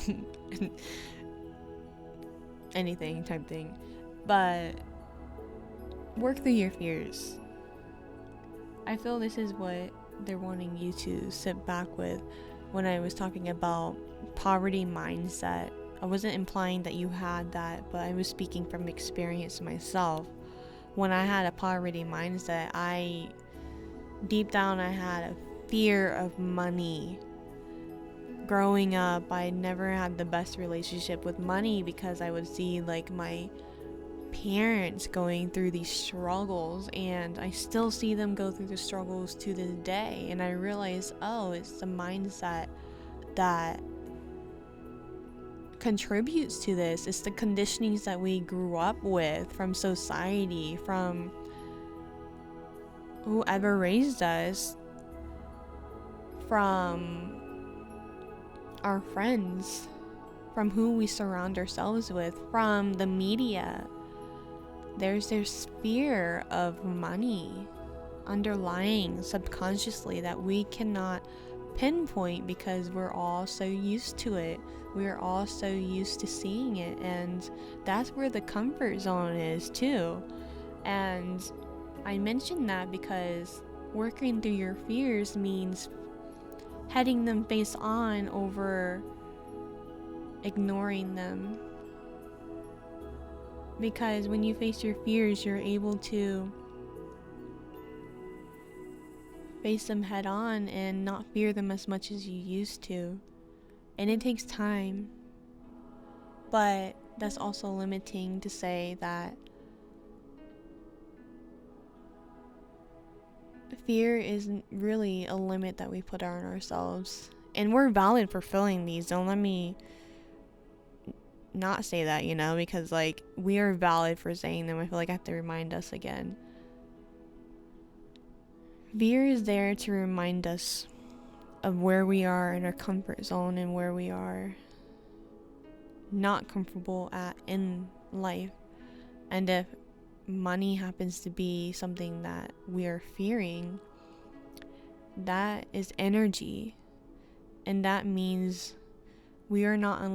anything type thing, but work through your fears. I feel this is what they're wanting you to sit back with. When I was talking about poverty mindset, I wasn't implying that you had that, but I was speaking from experience myself. When I had a poverty mindset, deep down I had a fear of money. Growing up, I never had the best relationship with money because I would see like my parents going through these struggles, and I still see them go through the struggles to this day. And I realized, oh, it's the mindset that contributes to this. It's the conditionings that we grew up with from society, from whoever raised us, from our friends, from who we surround ourselves with, from the media. There's this fear of money underlying subconsciously that we cannot pinpoint because we're all so used to it. We're all so used to seeing it, and that's where the comfort zone is too. And I mention that because working through your fears means heading them face on over ignoring them. Because when you face your fears, you're able to face them head on and not fear them as much as you used to. And it takes time. But that's also limiting to say that fear isn't really a limit that we put on ourselves. And we're valid for feeling these. Don't let me not say that, because like we are valid for saying them. I feel like I have to remind us again. Fear is there to remind us of where we are in our comfort zone and where we are not comfortable at in life. And if money happens to be something that we are fearing, that is energy, and that means we are not in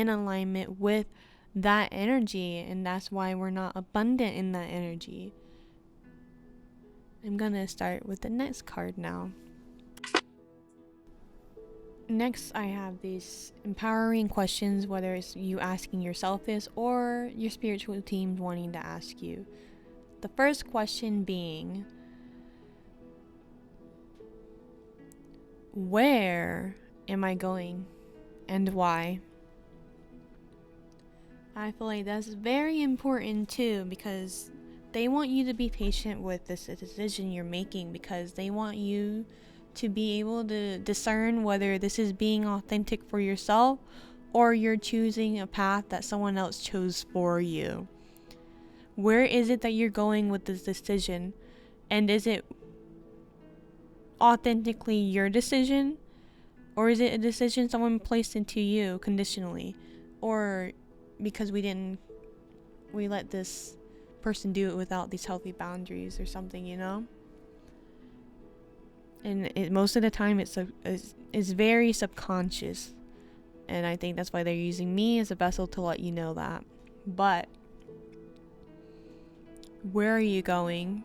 alignment with that energy, and that's why we're not abundant in that energy. I'm gonna start with the next card now. Next, I have these empowering questions, whether it's you asking yourself this or your spiritual team wanting to ask you. The first question being, where am I going and why? I feel like that's very important too, because they want you to be patient with this decision you're making, because they want you to be able to discern whether this is being authentic for yourself or you're choosing a path that someone else chose for you. Where is it that you're going with this decision? And is it authentically your decision? Or is it a decision someone placed into you conditionally? Or because we let this person do it without these healthy boundaries or something, And most of the time it's very subconscious. And I think that's why they're using me as a vessel to let you know that. But where are you going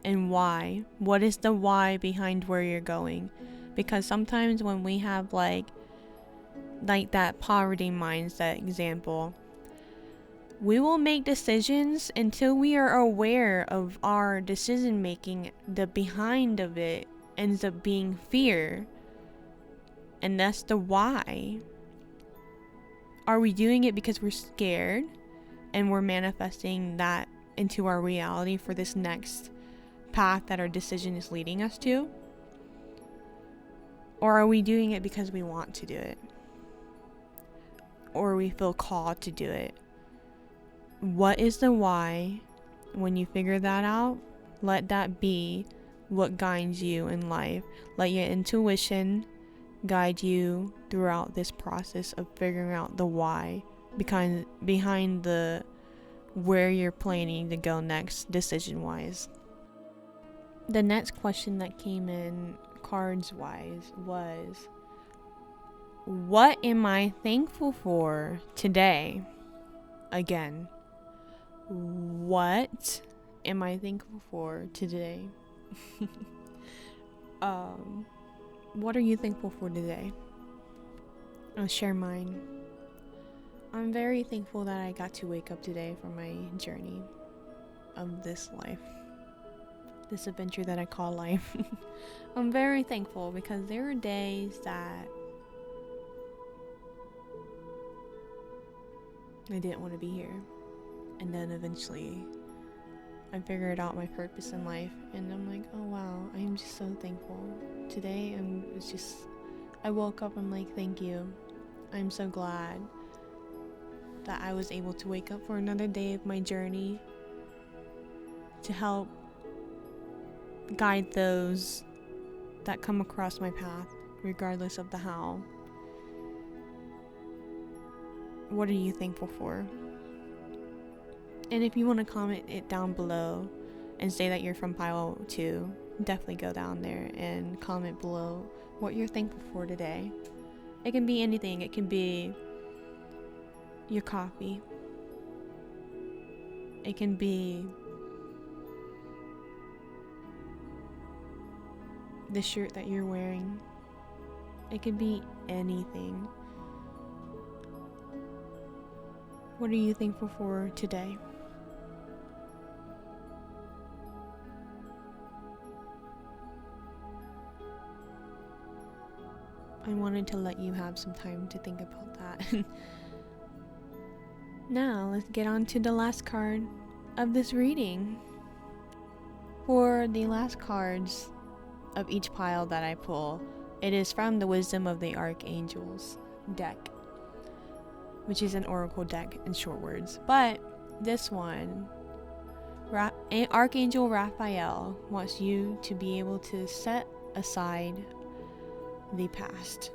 and why? What is the why behind where you're going? Because sometimes when we have like that poverty mindset example, We will make decisions until we are aware of our decision making. The behind of it ends up being fear. And that's the why. Are we doing it because we're scared and we're manifesting that into our reality for this next path that our decision is leading us to? Or are we doing it because we want to do it? Or we feel called to do it? What is the why? When you figure that out, let that be what guides you in life. Let your intuition guide you throughout this process of figuring out the why behind the where you're planning to go next decision wise. The next question that came in cards wise was, what am I thankful for today? Again, what am I thankful for today? What are you thankful for today? I'll share mine. I'm very thankful that I got to wake up today for my journey of this life. This adventure that I call life. I'm very thankful because there were days that I didn't want to be here. And then eventually I figured out my purpose in life, and I'm like, oh wow, I am just so thankful. Today I woke up, I'm like, thank you. I'm so glad that I was able to wake up for another day of my journey to help guide those that come across my path, regardless of the how. What are you thankful for? And if you want to comment it down below and say that you're from pile 2, definitely go down there and comment below what you're thankful for today. It can be anything. It can be your coffee. It can be the shirt that you're wearing. It could be anything. What are you thankful for today? I wanted to let you have some time to think about that. Now, let's get on to the last card of this reading. For the last cards of each pile that I pull, it is from the Wisdom of the Archangels deck, which is an oracle deck in short words. But this one, Archangel Raphael wants you to be able to set aside the past.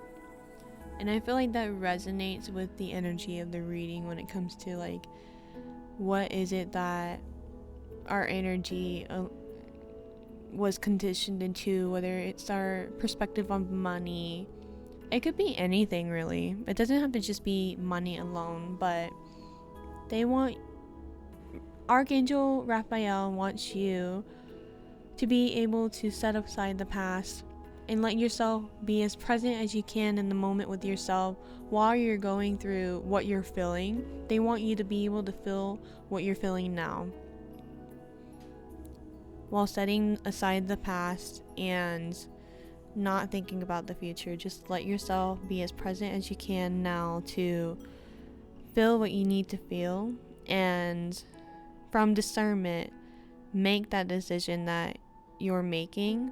And I feel like that resonates with the energy of the reading when it comes to like, what is it that our energy was conditioned into, whether it's our perspective on money. It could be anything really. It doesn't have to just be money alone, but Archangel Raphael wants you to be able to set aside the past and let yourself be as present as you can in the moment with yourself while you're going through what you're feeling. They want you to be able to feel what you're feeling now, while setting aside the past and not thinking about the future. Just let yourself be as present as you can now to feel what you need to feel, and from discernment, make that decision that you're making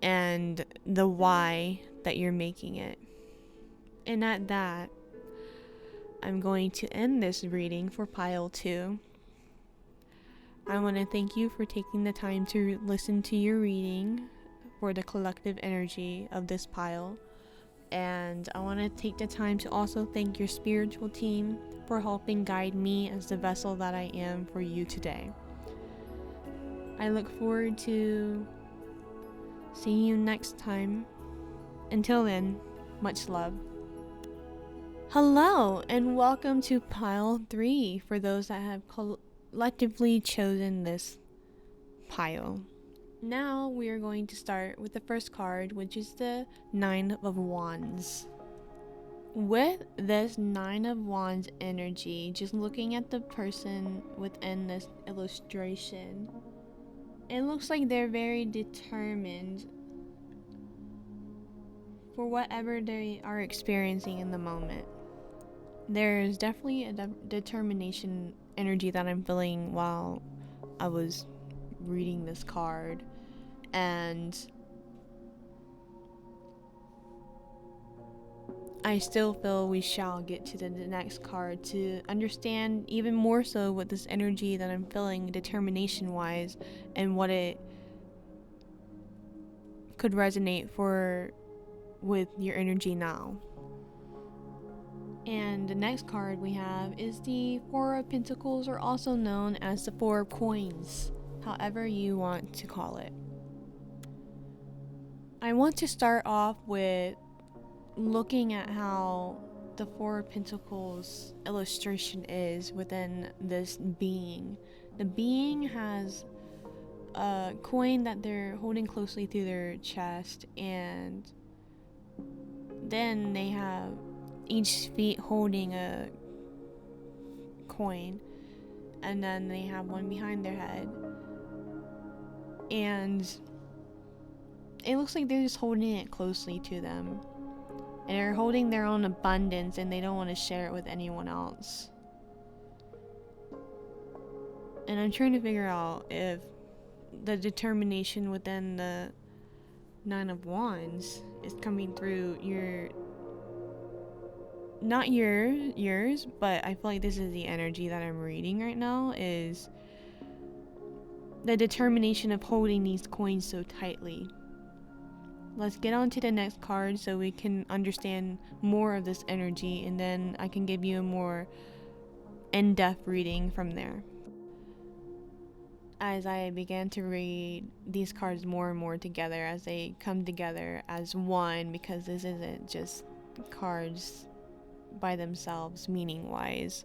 and the why that you're making it. And at that, I'm going to end this reading for pile 2. I want to thank you for taking the time to listen to your reading for the collective energy of this pile. And I want to take the time to also thank your spiritual team for helping guide me as the vessel that I am for you today. I look forward to seeing you next time. Until then, much love. Hello, and welcome to pile 3 for those that have collectively chosen this pile. Now we are going to start with the first card, which is the 9 of Wands. with this Nine of Wands energy, just looking at the person within this illustration, it looks like they're very determined for whatever they are experiencing in the moment. There's definitely a determination energy that I'm feeling while I was reading this card, and I still feel we shall get to the next card to understand even more so what this energy that I'm feeling determination wise and what it could resonate for with your energy now. And the next card we have is the Four of Pentacles, or also known as the Four of Coins, however you want to call it. I want to start off with looking at how the Four of Pentacles illustration is within this being. The being has a coin that they're holding closely through their chest, and then they have each feet holding a coin, and then they have one behind their head, and it looks like they're just holding it closely to them, and they're holding their own abundance and they don't want to share it with anyone else. And I'm trying to figure out if the determination within the Nine of Wands is coming through not yours, but I feel like this is the energy that I'm reading right now, is the determination of holding these coins so tightly. Let's get on to the next card so we can understand more of this energy, and then I can give you a more in-depth reading from there. As I began to read these cards more and more together, as they come together as one, because this isn't just cards by themselves meaning wise,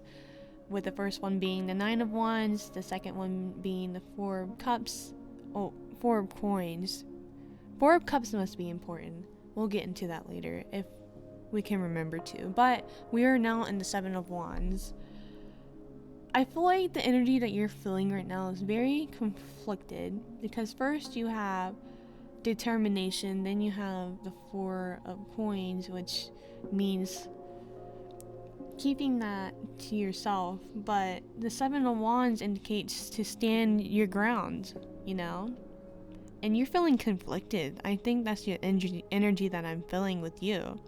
with the first one being the Nine of Wands, the second one being the Four of Cups, Four of Coins. Four of Cups must be important. We'll get into that later if we can remember to. But we are now in the Seven of Wands. I feel like the energy that you're feeling right now is very conflicted, because first you have determination, then you have the Four of Coins, which means keeping that to yourself, but the Seven of Wands indicates to stand your ground, you know? And you're feeling conflicted. I think that's the energy that I'm feeling with you,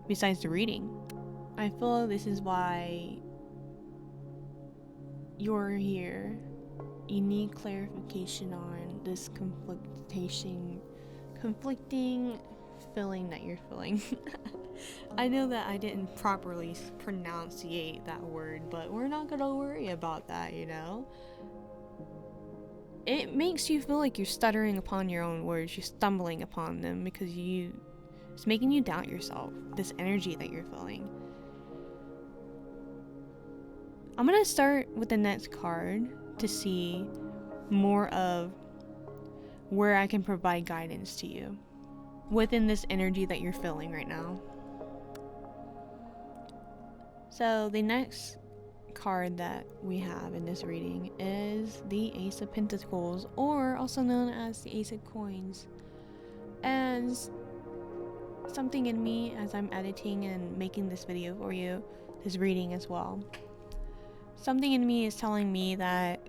besides the reading. I feel this is why you're here. You need clarification on this conflicting feeling that you're feeling. I know that I didn't properly pronunciate that word, but we're not gonna worry about that, you know? It makes you feel like you're stuttering upon your own words, you're stumbling upon them, because it's making you doubt yourself, this energy that you're feeling. I'm gonna start with the next card to see more of where I can provide guidance to you within this energy that you're feeling right now. So the next card that we have in this reading is the Ace of Pentacles, or also known as the Ace of Coins. And something in me, as I'm editing and making this video for you, this reading as well, something in me is telling me that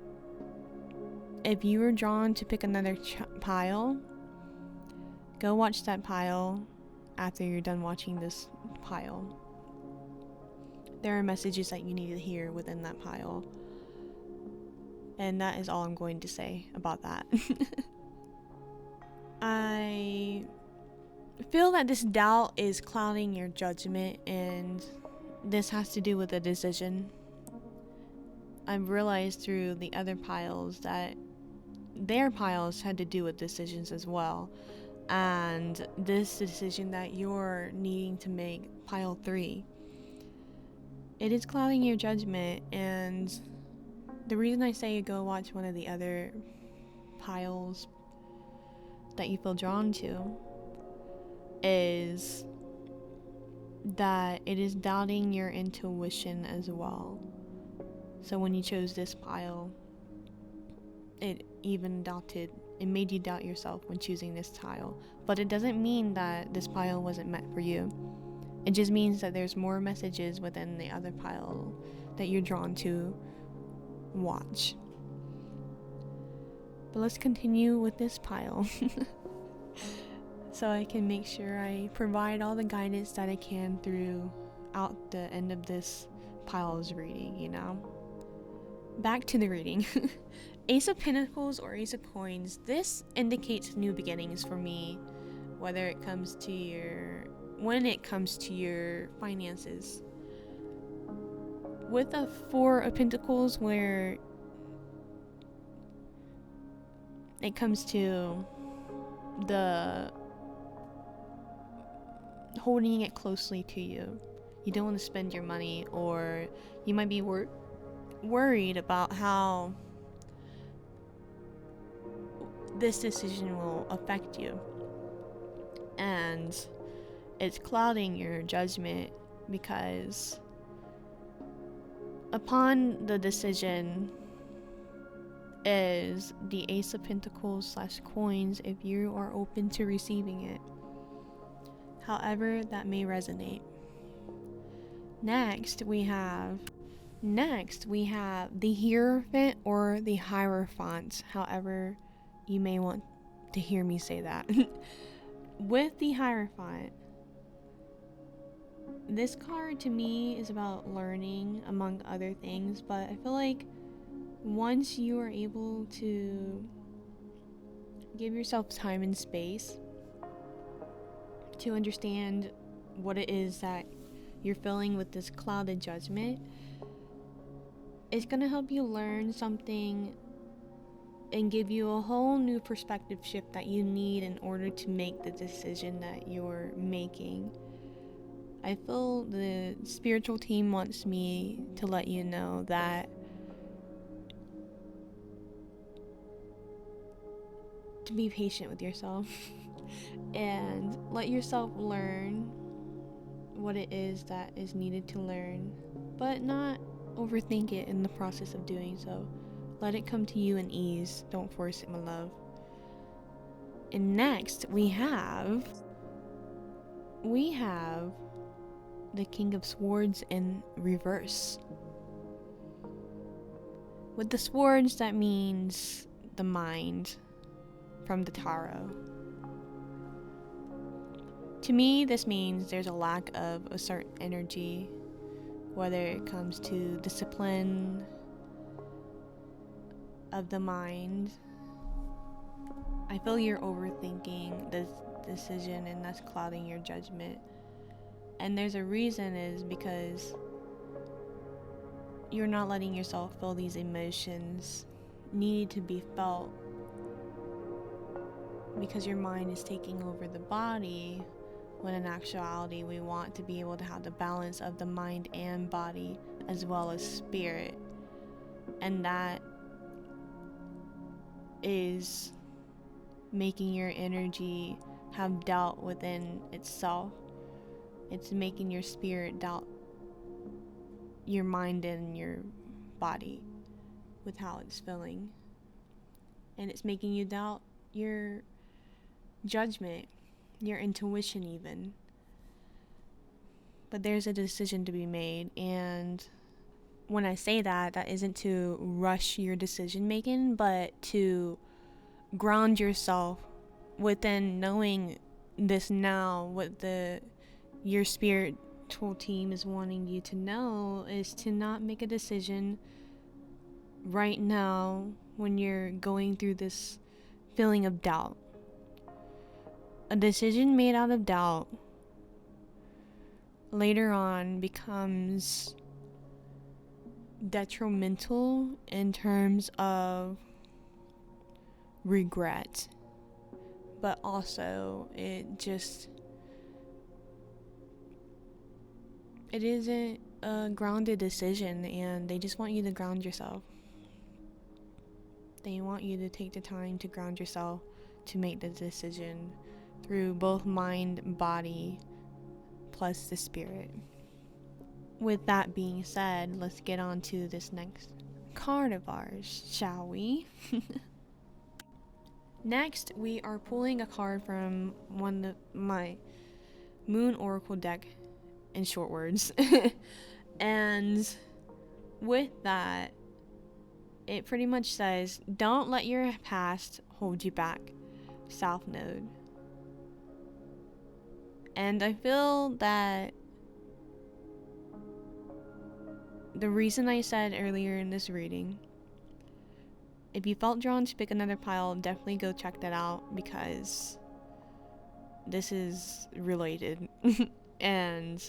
if you were drawn to pick another pile, go watch that pile after you're done watching this pile. There are messages that you need to hear within that pile. And that is all I'm going to say about that. I feel that this doubt is clouding your judgment, and this has to do with a decision. I've realized through the other piles that their piles had to do with decisions as well. And this decision that you're needing to make, pile 3, it is clouding your judgment. And the reason I say go watch one of the other piles that you feel drawn to is that it is doubting your intuition as well. So when you chose this pile, it made you doubt yourself when choosing this tile. But it doesn't mean that this pile wasn't meant for you. It just means that there's more messages within the other pile that you're drawn to watch. But let's continue with this pile. So I can make sure I provide all the guidance that I can throughout the end of this pile's reading, Back to the reading. Ace of Pentacles or Ace of Coins, this indicates new beginnings for me, when it comes to your finances. With a Four of Pentacles, where it comes to the holding it closely to you. You don't want to spend your money, or you might be worried about how this decision will affect you. And it's clouding your judgment, because upon the decision is the Ace of Pentacles / coins, if you are open to receiving it, however that may resonate. Next we have the Hierophant or the Hierophant, however you may want to hear me say that. With the Hierophant, this card to me is about learning, among other things, but I feel like once you are able to give yourself time and space to understand what it is that you're feeling with this clouded judgment, it's going to help you learn something and give you a whole new perspective shift that you need in order to make the decision that you're making. I feel the spiritual team wants me to let you know that to be patient with yourself and let yourself learn what it is that is needed to learn, but not overthink it in the process of doing so. Let it come to you in ease. Don't force it, my love. And next we have the King of Swords in reverse. With the swords, that means the mind from the tarot. To me, this means there's a lack of a certain energy, whether it comes to discipline of the mind. I feel you're overthinking this decision, and that's clouding your judgment. And there's a reason, is because you're not letting yourself feel these emotions need to be felt, because your mind is taking over the body, when in actuality we want to be able to have the balance of the mind and body as well as spirit. And that is making your energy have doubt within itself. It's making your spirit doubt your mind and your body with how it's feeling. And it's making you doubt your judgment, your intuition even. But there's a decision to be made, and when I say that, that isn't to rush your decision making, but to ground yourself within knowing this now. What your spiritual team is wanting you to know is to not make a decision right now when you're going through this feeling of doubt. A decision made out of doubt later on becomes detrimental in terms of regret, but also it isn't a grounded decision, and they just want you to ground yourself. They want you to take the time to ground yourself to make the decision through both mind, body, plus the spirit. With that being said, let's get on to this next card of ours, shall we? Next, we are pulling a card from one of my Moon Oracle deck, in short words. And with that, it pretty much says, don't let your past hold you back, South Node. And I feel that the reason I said earlier in this reading, if you felt drawn to pick another pile, definitely go check that out, because this is related. And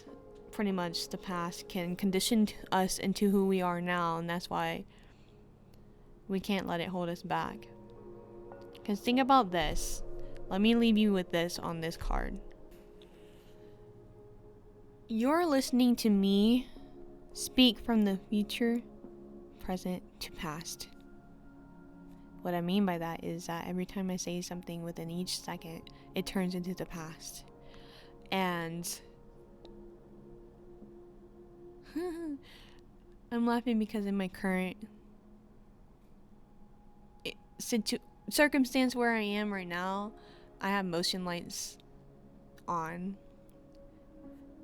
pretty much the past can condition us into who we are now, and that's why we can't let it hold us back. Because think about this. Let me leave you with this on this card. You're listening to me speak from the future, present to past. What I mean by that is that every time I say something within each second, it turns into the past. And I'm laughing because in my current circumstance where I am right now, I have motion lights on.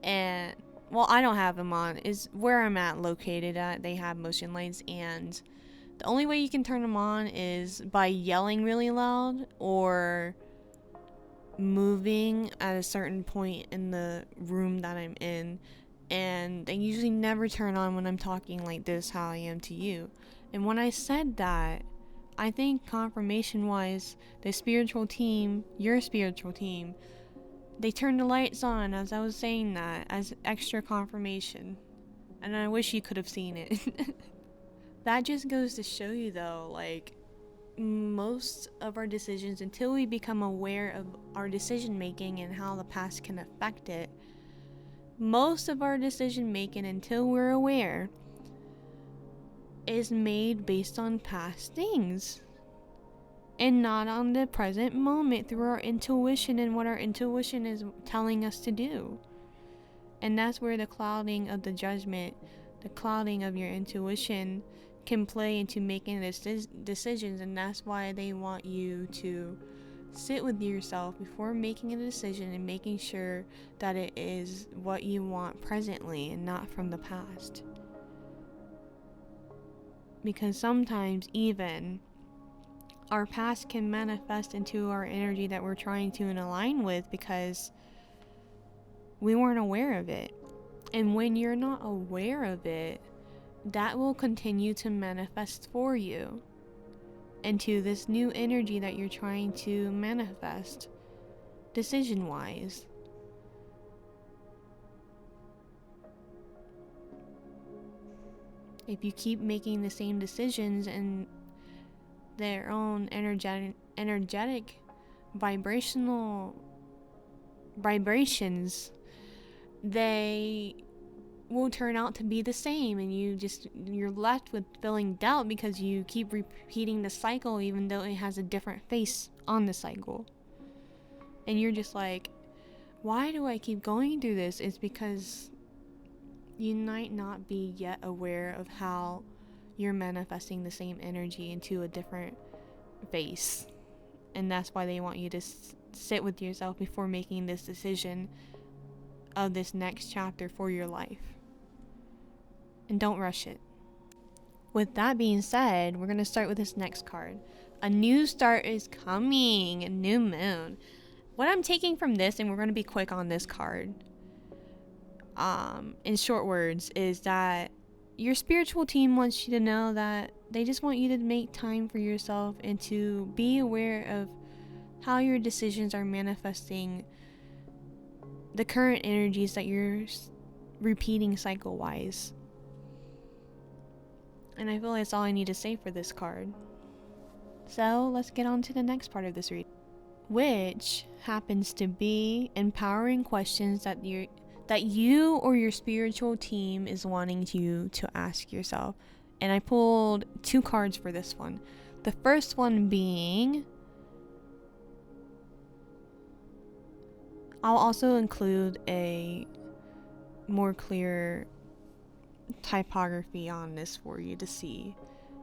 And, well, I don't have them on. Is where I'm located at. They have motion lights, and the only way you can turn them on is by yelling really loud or moving at a certain point in the room that I'm in. And they usually never turn on when I'm talking like this, how I am to you. And when I said that, I think confirmation wise, the spiritual team, your spiritual team, they turned the lights on as I was saying that, as extra confirmation. And I wish you could have seen it. That just goes to show you though, like, most of our decisions, until we become aware of our decision making and how the past can affect it, most of our decision making, until we're aware, is made based on past things and not on the present moment through our intuition and what our intuition is telling us to do. And that's where the clouding of the judgment, the clouding of your intuition can play into making decisions. And that's why they want you to sit with yourself before making a decision and making sure that it is what you want presently and not from the past. Because sometimes even our past can manifest into our energy that we're trying to align with because we weren't aware of it. And when you're not aware of it, that will continue to manifest for you into this new energy that you're trying to manifest, decision-wise. If you keep making the same decisions and their own energetic vibrations, they will turn out to be the same, and you're left with feeling doubt because you keep repeating the cycle even though it has a different face on the cycle. And you're just like, why do I keep going through this? It's because you might not be yet aware of how you're manifesting the same energy into a different face. And that's why they want you to sit with yourself before making this decision of this next chapter for your life. And don't rush it. With that being said, we're going to start with this next card. A new start is coming. A new moon. What I'm taking from this, and we're going to be quick on this card, in short words, is that your spiritual team wants you to know that they just want you to make time for yourself and to be aware of how your decisions are manifesting the current energies that you're repeating cycle-wise. And I feel like that's all I need to say for this card. So let's get on to the next part of this reading, which happens to be empowering questions that you or your spiritual team is wanting you to ask yourself. And I pulled 2 cards for this one. The first one being, I'll also include a more clear typography on this for you to see.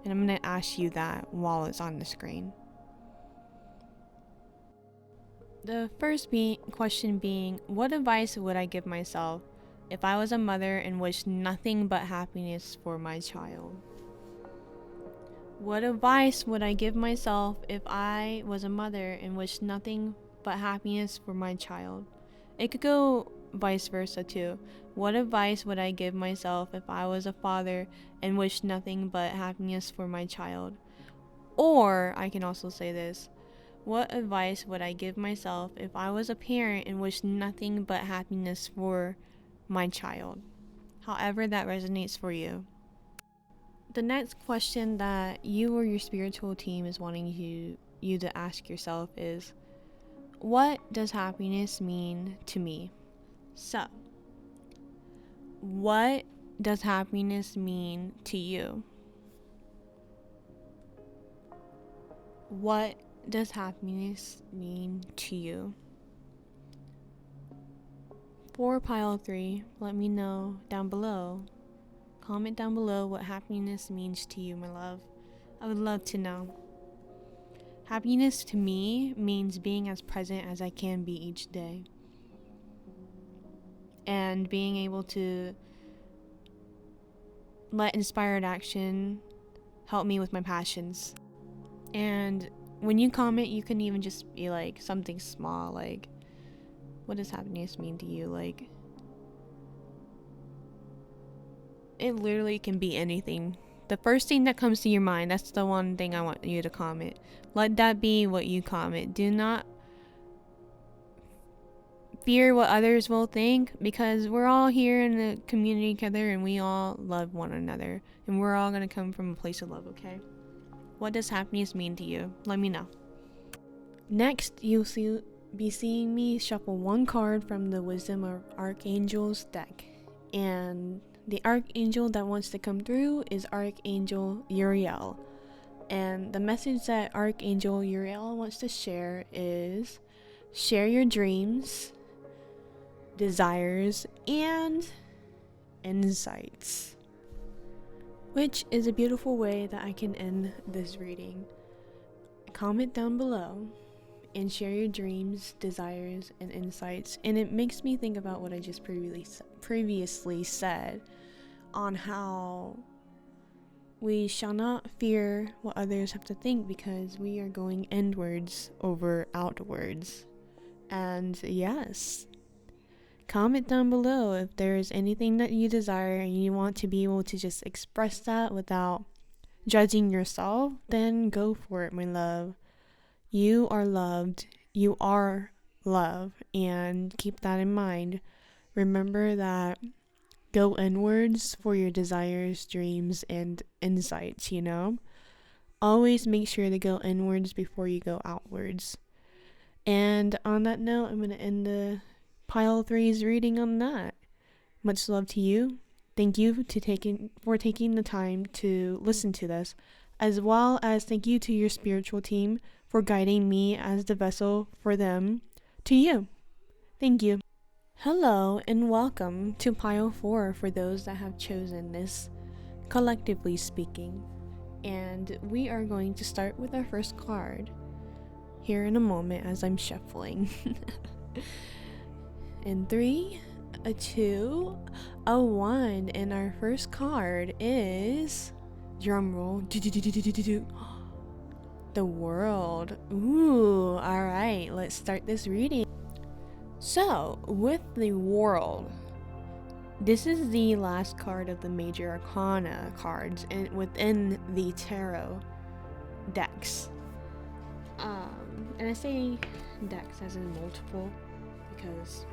And I'm going to ask you that while it's on the screen. The first question being, what advice would I give myself if I was a mother and wished nothing but happiness for my child? What advice would I give myself if I was a mother and wished nothing but happiness for my child? It could go vice versa too. What advice would I give myself if I was a father and wished nothing but happiness for my child? Or I can also say this. What advice would I give myself if I was a parent and wished nothing but happiness for my child? However that resonates for you. The next question that you or your spiritual team is wanting you to ask yourself is, what does happiness mean to me? So, what does happiness mean to you? What does happiness mean to you? For pile 3, let me know down below. Comment down below what happiness means to you, my love. I would love to know. Happiness to me means being as present as I can be each day. And being able to let inspired action help me with my passions. And when you comment, you can even just be like something small, like, what does happiness mean to you? Like, it literally can be anything. The first thing that comes to your mind, that's the one thing I want you to comment. Let that be what you comment. Do not fear what others will think, because we're all here in the community together and we all love one another. And we're all going to come from a place of love, okay? What does happiness mean to you? Let me know. Next, you'll be seeing me shuffle one card from the Wisdom of Archangels deck. And the Archangel that wants to come through is Archangel Uriel. And the message that Archangel Uriel wants to share is, share your dreams, desires, and insights. Which is a beautiful way that I can end this reading. Comment down below and share your dreams, desires, and insights. And it makes me think about what I just previously said on how we shall not fear what others have to think, because we are going inwards over outwards. And yes, comment down below if there's anything that you desire and you want to be able to just express that without judging yourself, then go for it, my love. You are loved. You are love. And keep that in mind. Remember that go inwards for your desires, dreams, and insights, you know? Always make sure to go inwards before you go outwards. And on that note, I'm going to end the pile 3's reading on that. Much love to you. Thank you for taking the time to listen to this, as well as thank you to your spiritual team for guiding me as the vessel for them to you. Thank you. Hello and welcome to pile 4 for those that have chosen this, collectively speaking. And we are going to start with our first card here in a moment as I'm shuffling. In 3, a 2, a 1, and our first card is, drumroll, the World. Ooh, alright, let's start this reading. So, with the World, this is the last card of the Major Arcana cards within the Tarot decks. And I say decks as in multiple, because,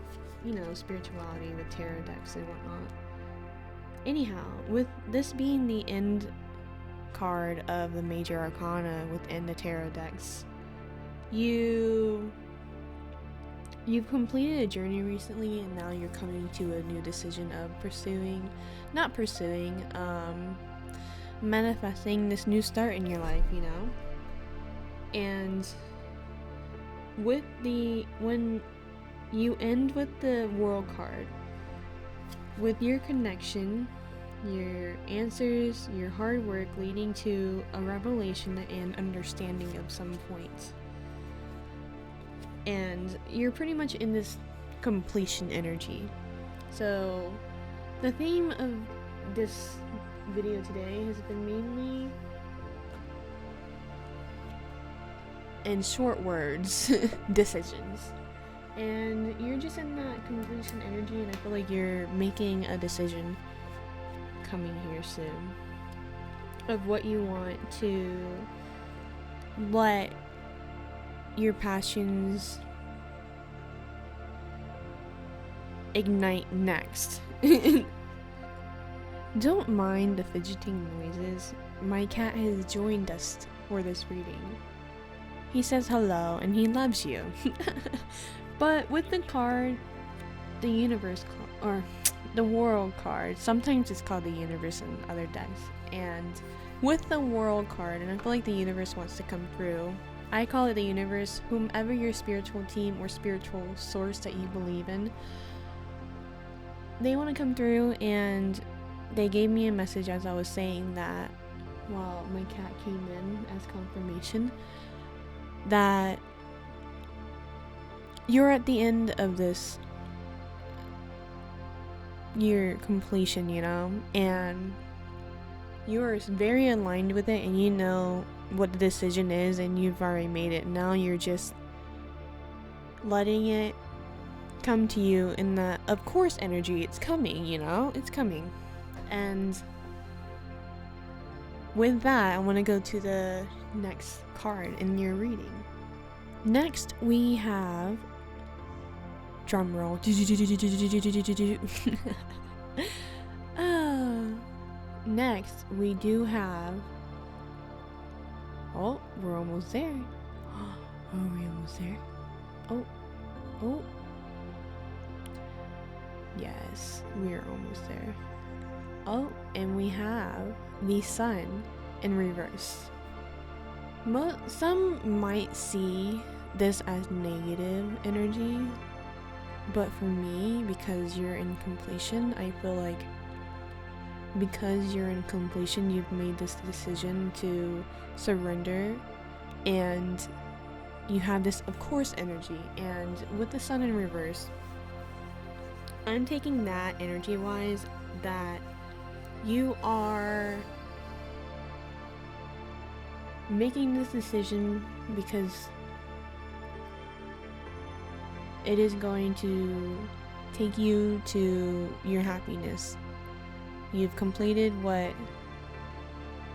you know, spirituality with tarot decks and whatnot. Anyhow, with this being the end card of the Major Arcana within the tarot decks, you've completed a journey recently, and now you're coming to a new decision of manifesting this new start in your life, you know? And when you end with the World card, with your connection, your answers, your hard work leading to a revelation and understanding of some point. And you're pretty much in this completion energy. So the theme of this video today has been mainly, in short words, decisions. And you're just in that completion energy, and I feel like you're making a decision coming here soon of what you want to let your passions ignite next. Don't mind the fidgeting noises. My cat has joined us for this reading. He says hello and he loves you. But with the card, the universe or the world card, sometimes it's called the universe in other decks, and with the world card, and I feel like the universe wants to come through, I call it the universe, whomever your spiritual team or spiritual source that you believe in, they want to come through, and they gave me a message as I was saying that while my cat came in as confirmation, that you're at the end of this, your completion, you know, and you're very aligned with it, and you know what the decision is, and you've already made it. Now you're just letting it come to you in the, of course, energy. It's coming, you know, it's coming. And with that, I want to go to the next card in your reading. Next, we have, drum roll. Next, we do have, oh, we're almost there. Are we almost there? Oh. Yes, we're almost there. Oh, and we have the sun in reverse. Some might see this as negative energy, but for me, because you're in completion, I feel like because you're in completion, you've made this decision to surrender, and you have this, of course, energy. And with the sun in reverse, I'm taking that energy-wise that you are making this decision because it is going to take you to your happiness. You've completed what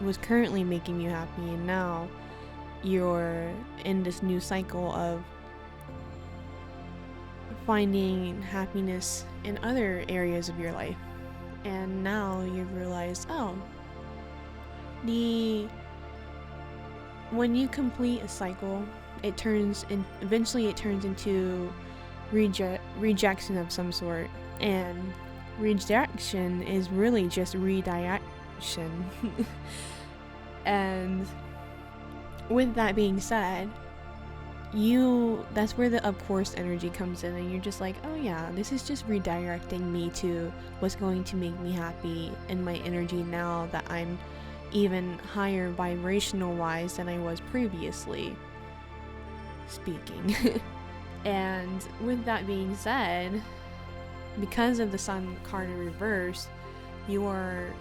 was currently making you happy, and now you're in this new cycle of finding happiness in other areas of your life. And now you've realized, when you complete a cycle, eventually it turns into rejection of some sort, and rejection is really just redirection. And with that being said, that's where the of course energy comes in, and you're just like, oh yeah, this is just redirecting me to what's going to make me happy in my energy now that I'm even higher vibrational wise than I was previously speaking. And with that being said, because of the sun card in reverse, you are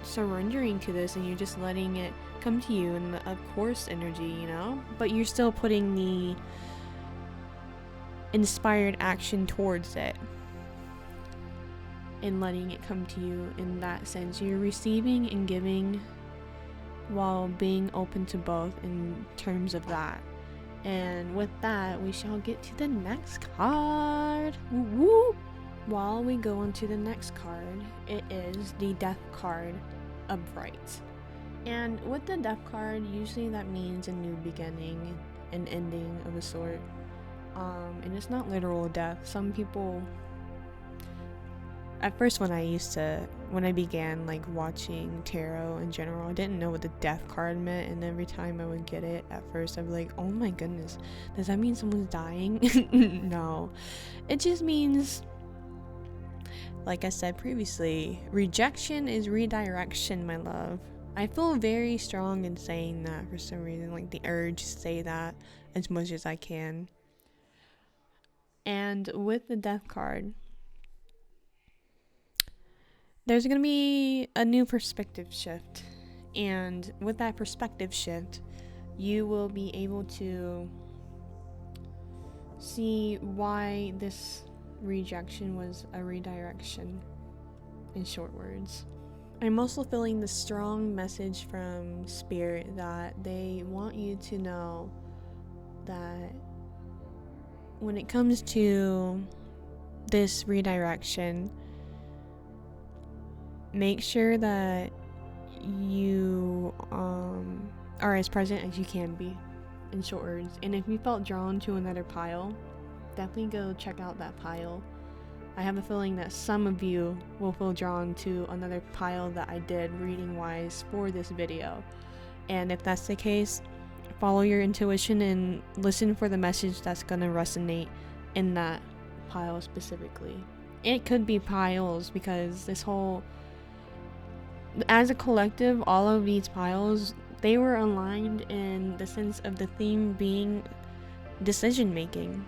surrendering to this, and you're just letting it come to you in the of course energy, you know, but you're still putting the inspired action towards it and letting it come to you in that sense. You're receiving and giving while being open to both in terms of that. And with that, we shall get to the next card. Woo-woo! While we go on to the next card, it is the Death card upright. And with the Death card, usually that means a new beginning, an ending of a sort. And it's not literal death. Some people, at first when I began like watching tarot in general, I didn't know what the Death card meant, and every time I would get it, at first I'd be like, oh my goodness, does that mean someone's dying? No, it just means Like I said previously, rejection is redirection, my love. I feel very strong in saying that for some reason, like the urge to say that as much as I can. And with the death card, there's going to be a new perspective shift. And with that perspective shift, you will be able to see why this rejection was a redirection, in short words. I'm also feeling the strong message from Spirit that they want you to know that when it comes to this redirection, make sure that you are as present as you can be, in short words. And if you felt drawn to another pile, definitely go check out that pile. I have a feeling that some of you will feel drawn to another pile that I did reading wise for this video. And if that's the case, follow your intuition and listen for the message that's going to resonate in that pile specifically. It could be piles, because this whole, as a collective, all of these piles, they were aligned in the sense of the theme being decision making.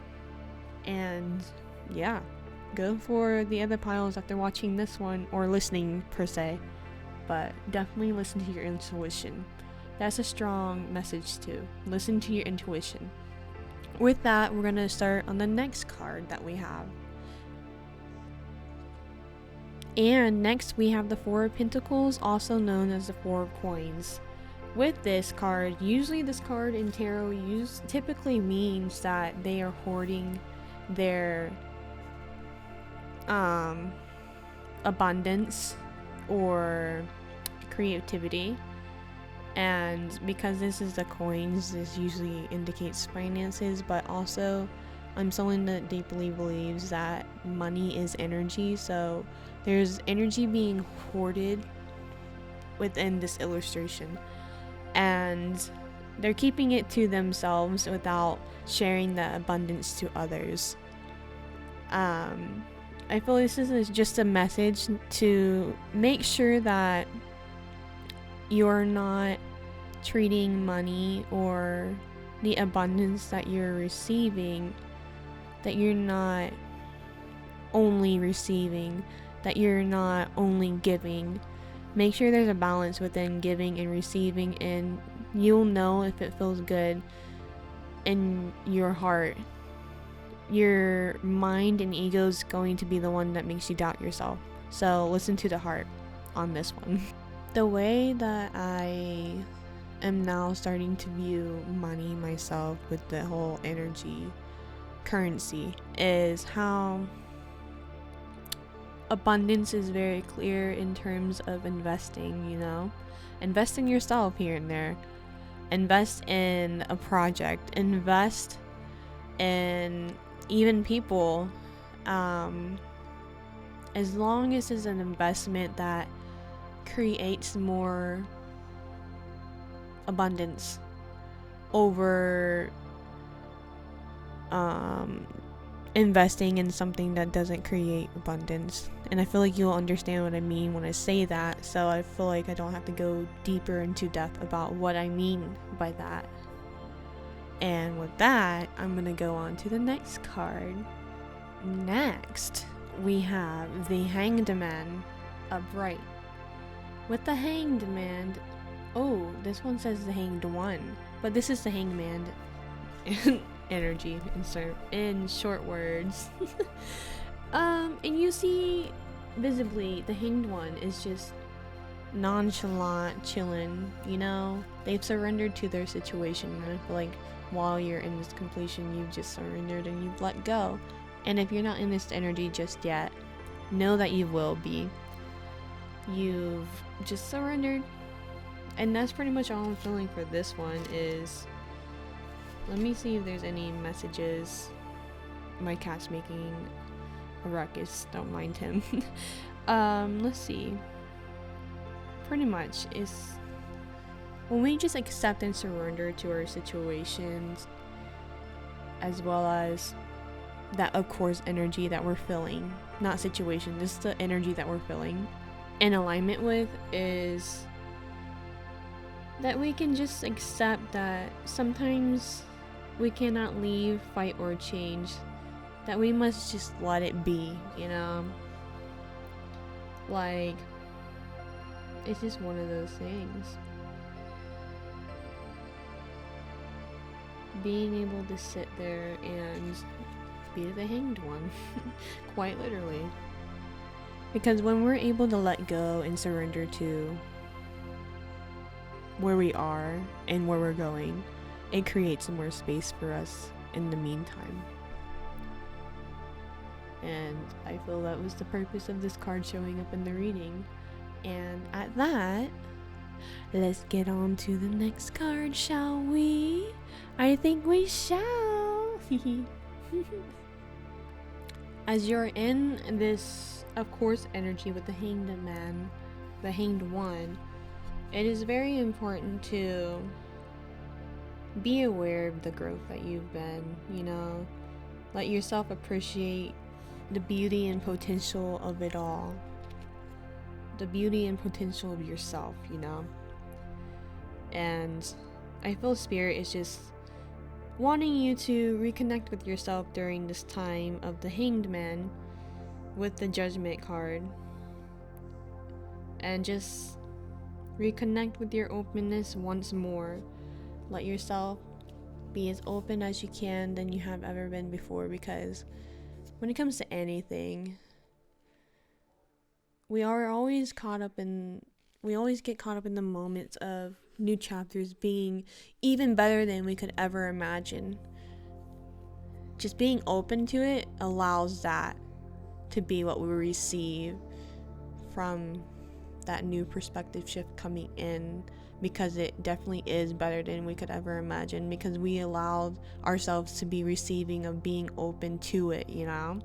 And yeah, go for the other piles after watching this one, or listening per se, but definitely listen to your intuition. That's a strong message too. Listen to your intuition. With that, we're going to start on the next card that we have. And next we have the Four of Pentacles, also known as the Four of Coins. With this card, usually this card in tarot typically means that they are hoarding their abundance or creativity. And because this is the coins, this usually indicates finances, but also I'm someone that deeply believes that money is energy, so there's energy being hoarded within this illustration, and they're keeping it to themselves without sharing the abundance to others. I feel this is just a message to make sure that you're not treating money or the abundance that you're receiving, that you're not only receiving, that you're not only giving. Make sure there's a balance within giving and receiving, and you'll know if it feels good in your heart. Your mind and ego is going to be the one that makes you doubt yourself. So listen to the heart on this one. The way that I am now starting to view money myself with the whole energy currency is how abundance is very clear in terms of investing, invest in yourself here and there, invest in a project, invest in even people, as long as it's an investment that creates more abundance over investing in something that doesn't create abundance. And I feel like you'll understand what I mean when I say that, so I feel like I don't have to go deeper into depth about what I mean by that. And with that, I'm gonna go on to the next card. Next, we have the Hanged Man upright. With the Hanged Man, oh, this one says the Hanged One, but this is the Hanged Man energy in short words. And you see visibly the Hanged One is just nonchalant, chilling, they've surrendered to their situation, and I feel like while you're in this completion, you've just surrendered and you've let go. And if you're not in this energy just yet, know that you will be. You've just surrendered. And that's pretty much all I'm feeling for this one. Is let me see if there's any messages. My cat's making a ruckus, don't mind him. Let's see. Pretty much is when we just accept and surrender to our situations, as well as that of course energy that we're feeling, not situation, just the energy that we're feeling in alignment with, is that we can just accept that sometimes we cannot leave, fight, or change, that we must just let it be, you know? Like, it's just one of those things. Being able to sit there and be the hanged one, quite literally. Because when we're able to let go and surrender to where we are and where we're going, it creates more space for us in the meantime. And I feel that was the purpose of this card showing up in the reading. And at that, let's get on to the next card, shall we? I think we shall. As you're in this, of course, energy with the hanged man, the hanged one, it is very important to be aware of the growth that you've been, you know, let yourself appreciate the beauty and potential of it all, the beauty and potential of yourself, you know. And I feel Spirit is just wanting you to reconnect with yourself during this time of the hanged man with the Judgment card, and just reconnect with your openness once more. Let yourself be as open as you can than you have ever been before, because when it comes to anything, we always get caught up in the moments of new chapters being even better than we could ever imagine. Just being open to it allows that to be what we receive from that new perspective shift coming in, because it definitely is better than we could ever imagine, because we allowed ourselves to be receiving of being open to it, you know.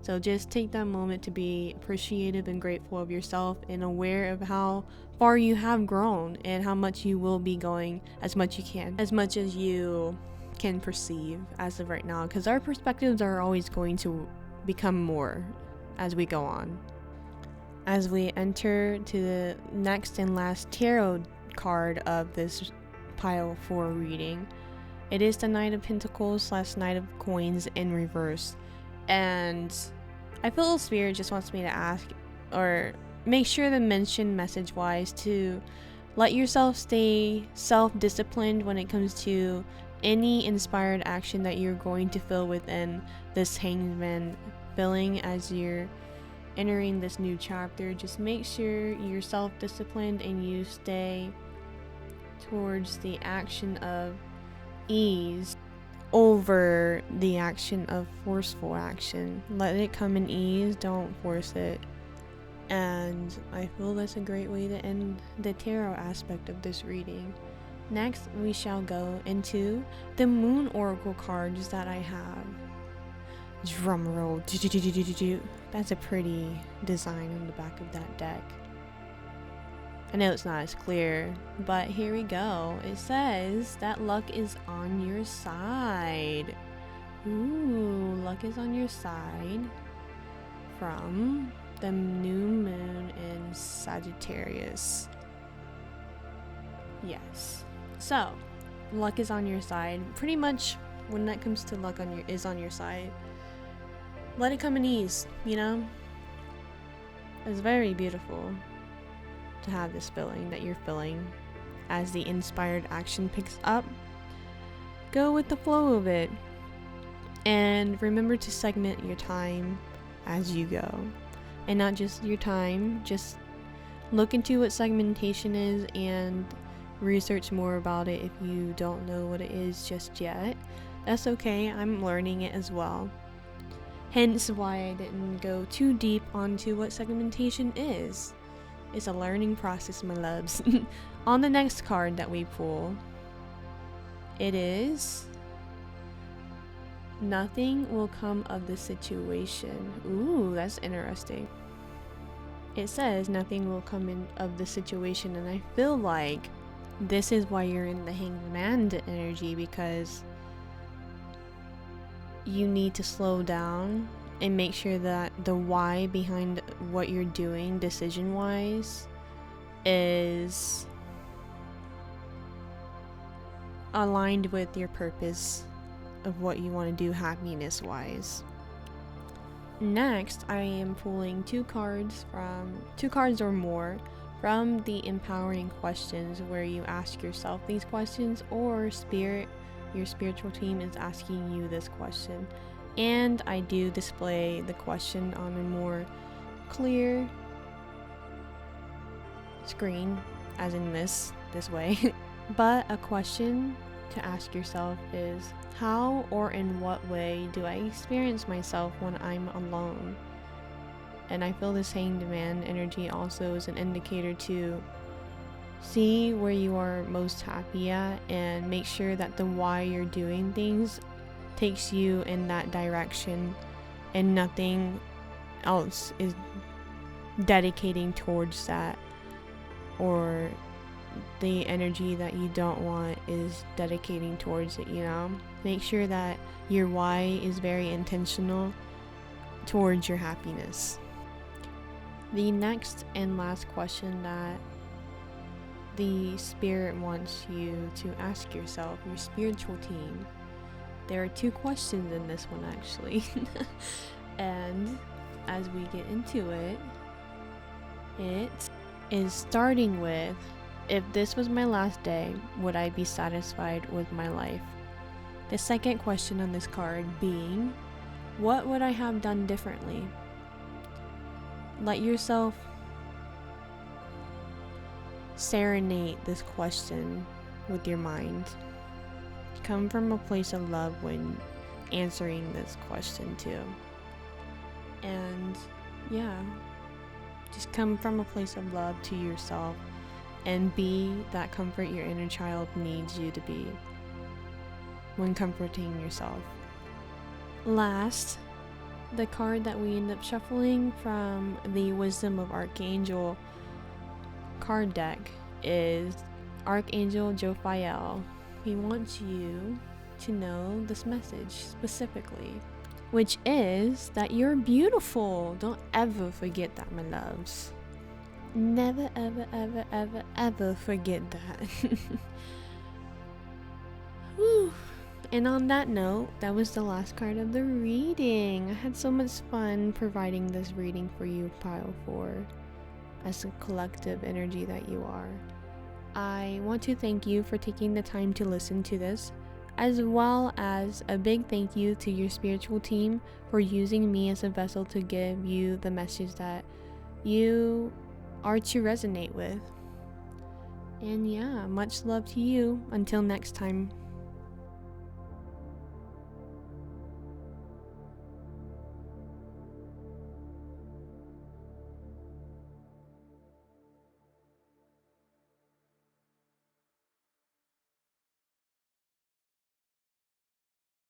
So just take that moment to be appreciative and grateful of yourself, and aware of how far you have grown and how much you will be going, as much as you can perceive as of right now, because our perspectives are always going to become more as we go on. As we enter to the next and last tarot card of this pile 4 reading, it is the Knight of Pentacles / Knight of Coins in reverse. And I feel Spirit just wants me to ask, or make sure to mention message wise, to let yourself stay self-disciplined when it comes to any inspired action that you're going to feel within this hangman feeling as you're entering this new chapter. Just make sure you're self-disciplined and you stay towards the action of ease over the action of forceful action. Let it come in ease, don't force it. And I feel that's a great way to end the tarot aspect of this reading. Next, we shall go into the Moon Oracle cards that I have. Drum roll. That's a pretty design on the back of that deck. I know it's not as clear, but here we go. It says that luck is on your side. Ooh, luck is on your side from the new moon in Sagittarius. Yes. So, luck is on your side. Pretty much when that comes to luck is on your side, let it come in ease, you know? It's very beautiful to have this feeling that you're feeling as the inspired action picks up. Go with the flow of it. And remember to segment your time as you go. And not just your time, just look into what segmentation is and research more about it if you don't know what it is just yet. That's okay, I'm learning it as well. Hence why I didn't go too deep onto what segmentation is. It's a learning process, my loves. On the next card that we pull, it is nothing will come of the situation. Ooh, that's interesting. It says nothing will come in of the situation, and I feel like this is why you're in the Hanged Man energy, because you need to slow down and make sure that the why behind what you're doing decision wise is aligned with your purpose of what you want to do happiness wise. Next, I am pulling two cards or more from the empowering questions, where you ask yourself these questions, or your spiritual team is asking you this question. And I do display the question on a more clear screen, as in this way. But a question to ask yourself is, how or in what way do I experience myself when I'm alone? And I feel this Hanged Man energy also is an indicator to see where you are most happy at, and make sure that the why you're doing things takes you in that direction, and nothing else is dedicating towards that, or the energy that you don't want is dedicating towards it, you know? Make sure that your why is very intentional towards your happiness. The next and last question that the spirit wants you to ask yourself, your spiritual team. There are two questions in this one, actually. And as we get into it, it is starting with, if this was my last day, would I be satisfied with my life? The second question on this card being, what would I have done differently? Let yourself serenade this question with your mind. Come from a place of love when answering this question too. And yeah, just come from a place of love to yourself, and be that comfort your inner child needs you to be when comforting yourself. Last, the card that we end up shuffling from the Wisdom of Archangel card deck is Archangel Jophiel. He wants you to know this message specifically, which is that you're beautiful. Don't ever forget that, my loves. Never, ever, ever, ever, ever forget that. Whew. And on that note, that was the last card of the reading. I had so much fun providing this reading for you, Pile 4, as a collective energy that you are. I want to thank you for taking the time to listen to this, as well as a big thank you to your spiritual team for using me as a vessel to give you the message that you are to resonate with. And yeah, much love to you. Until next time.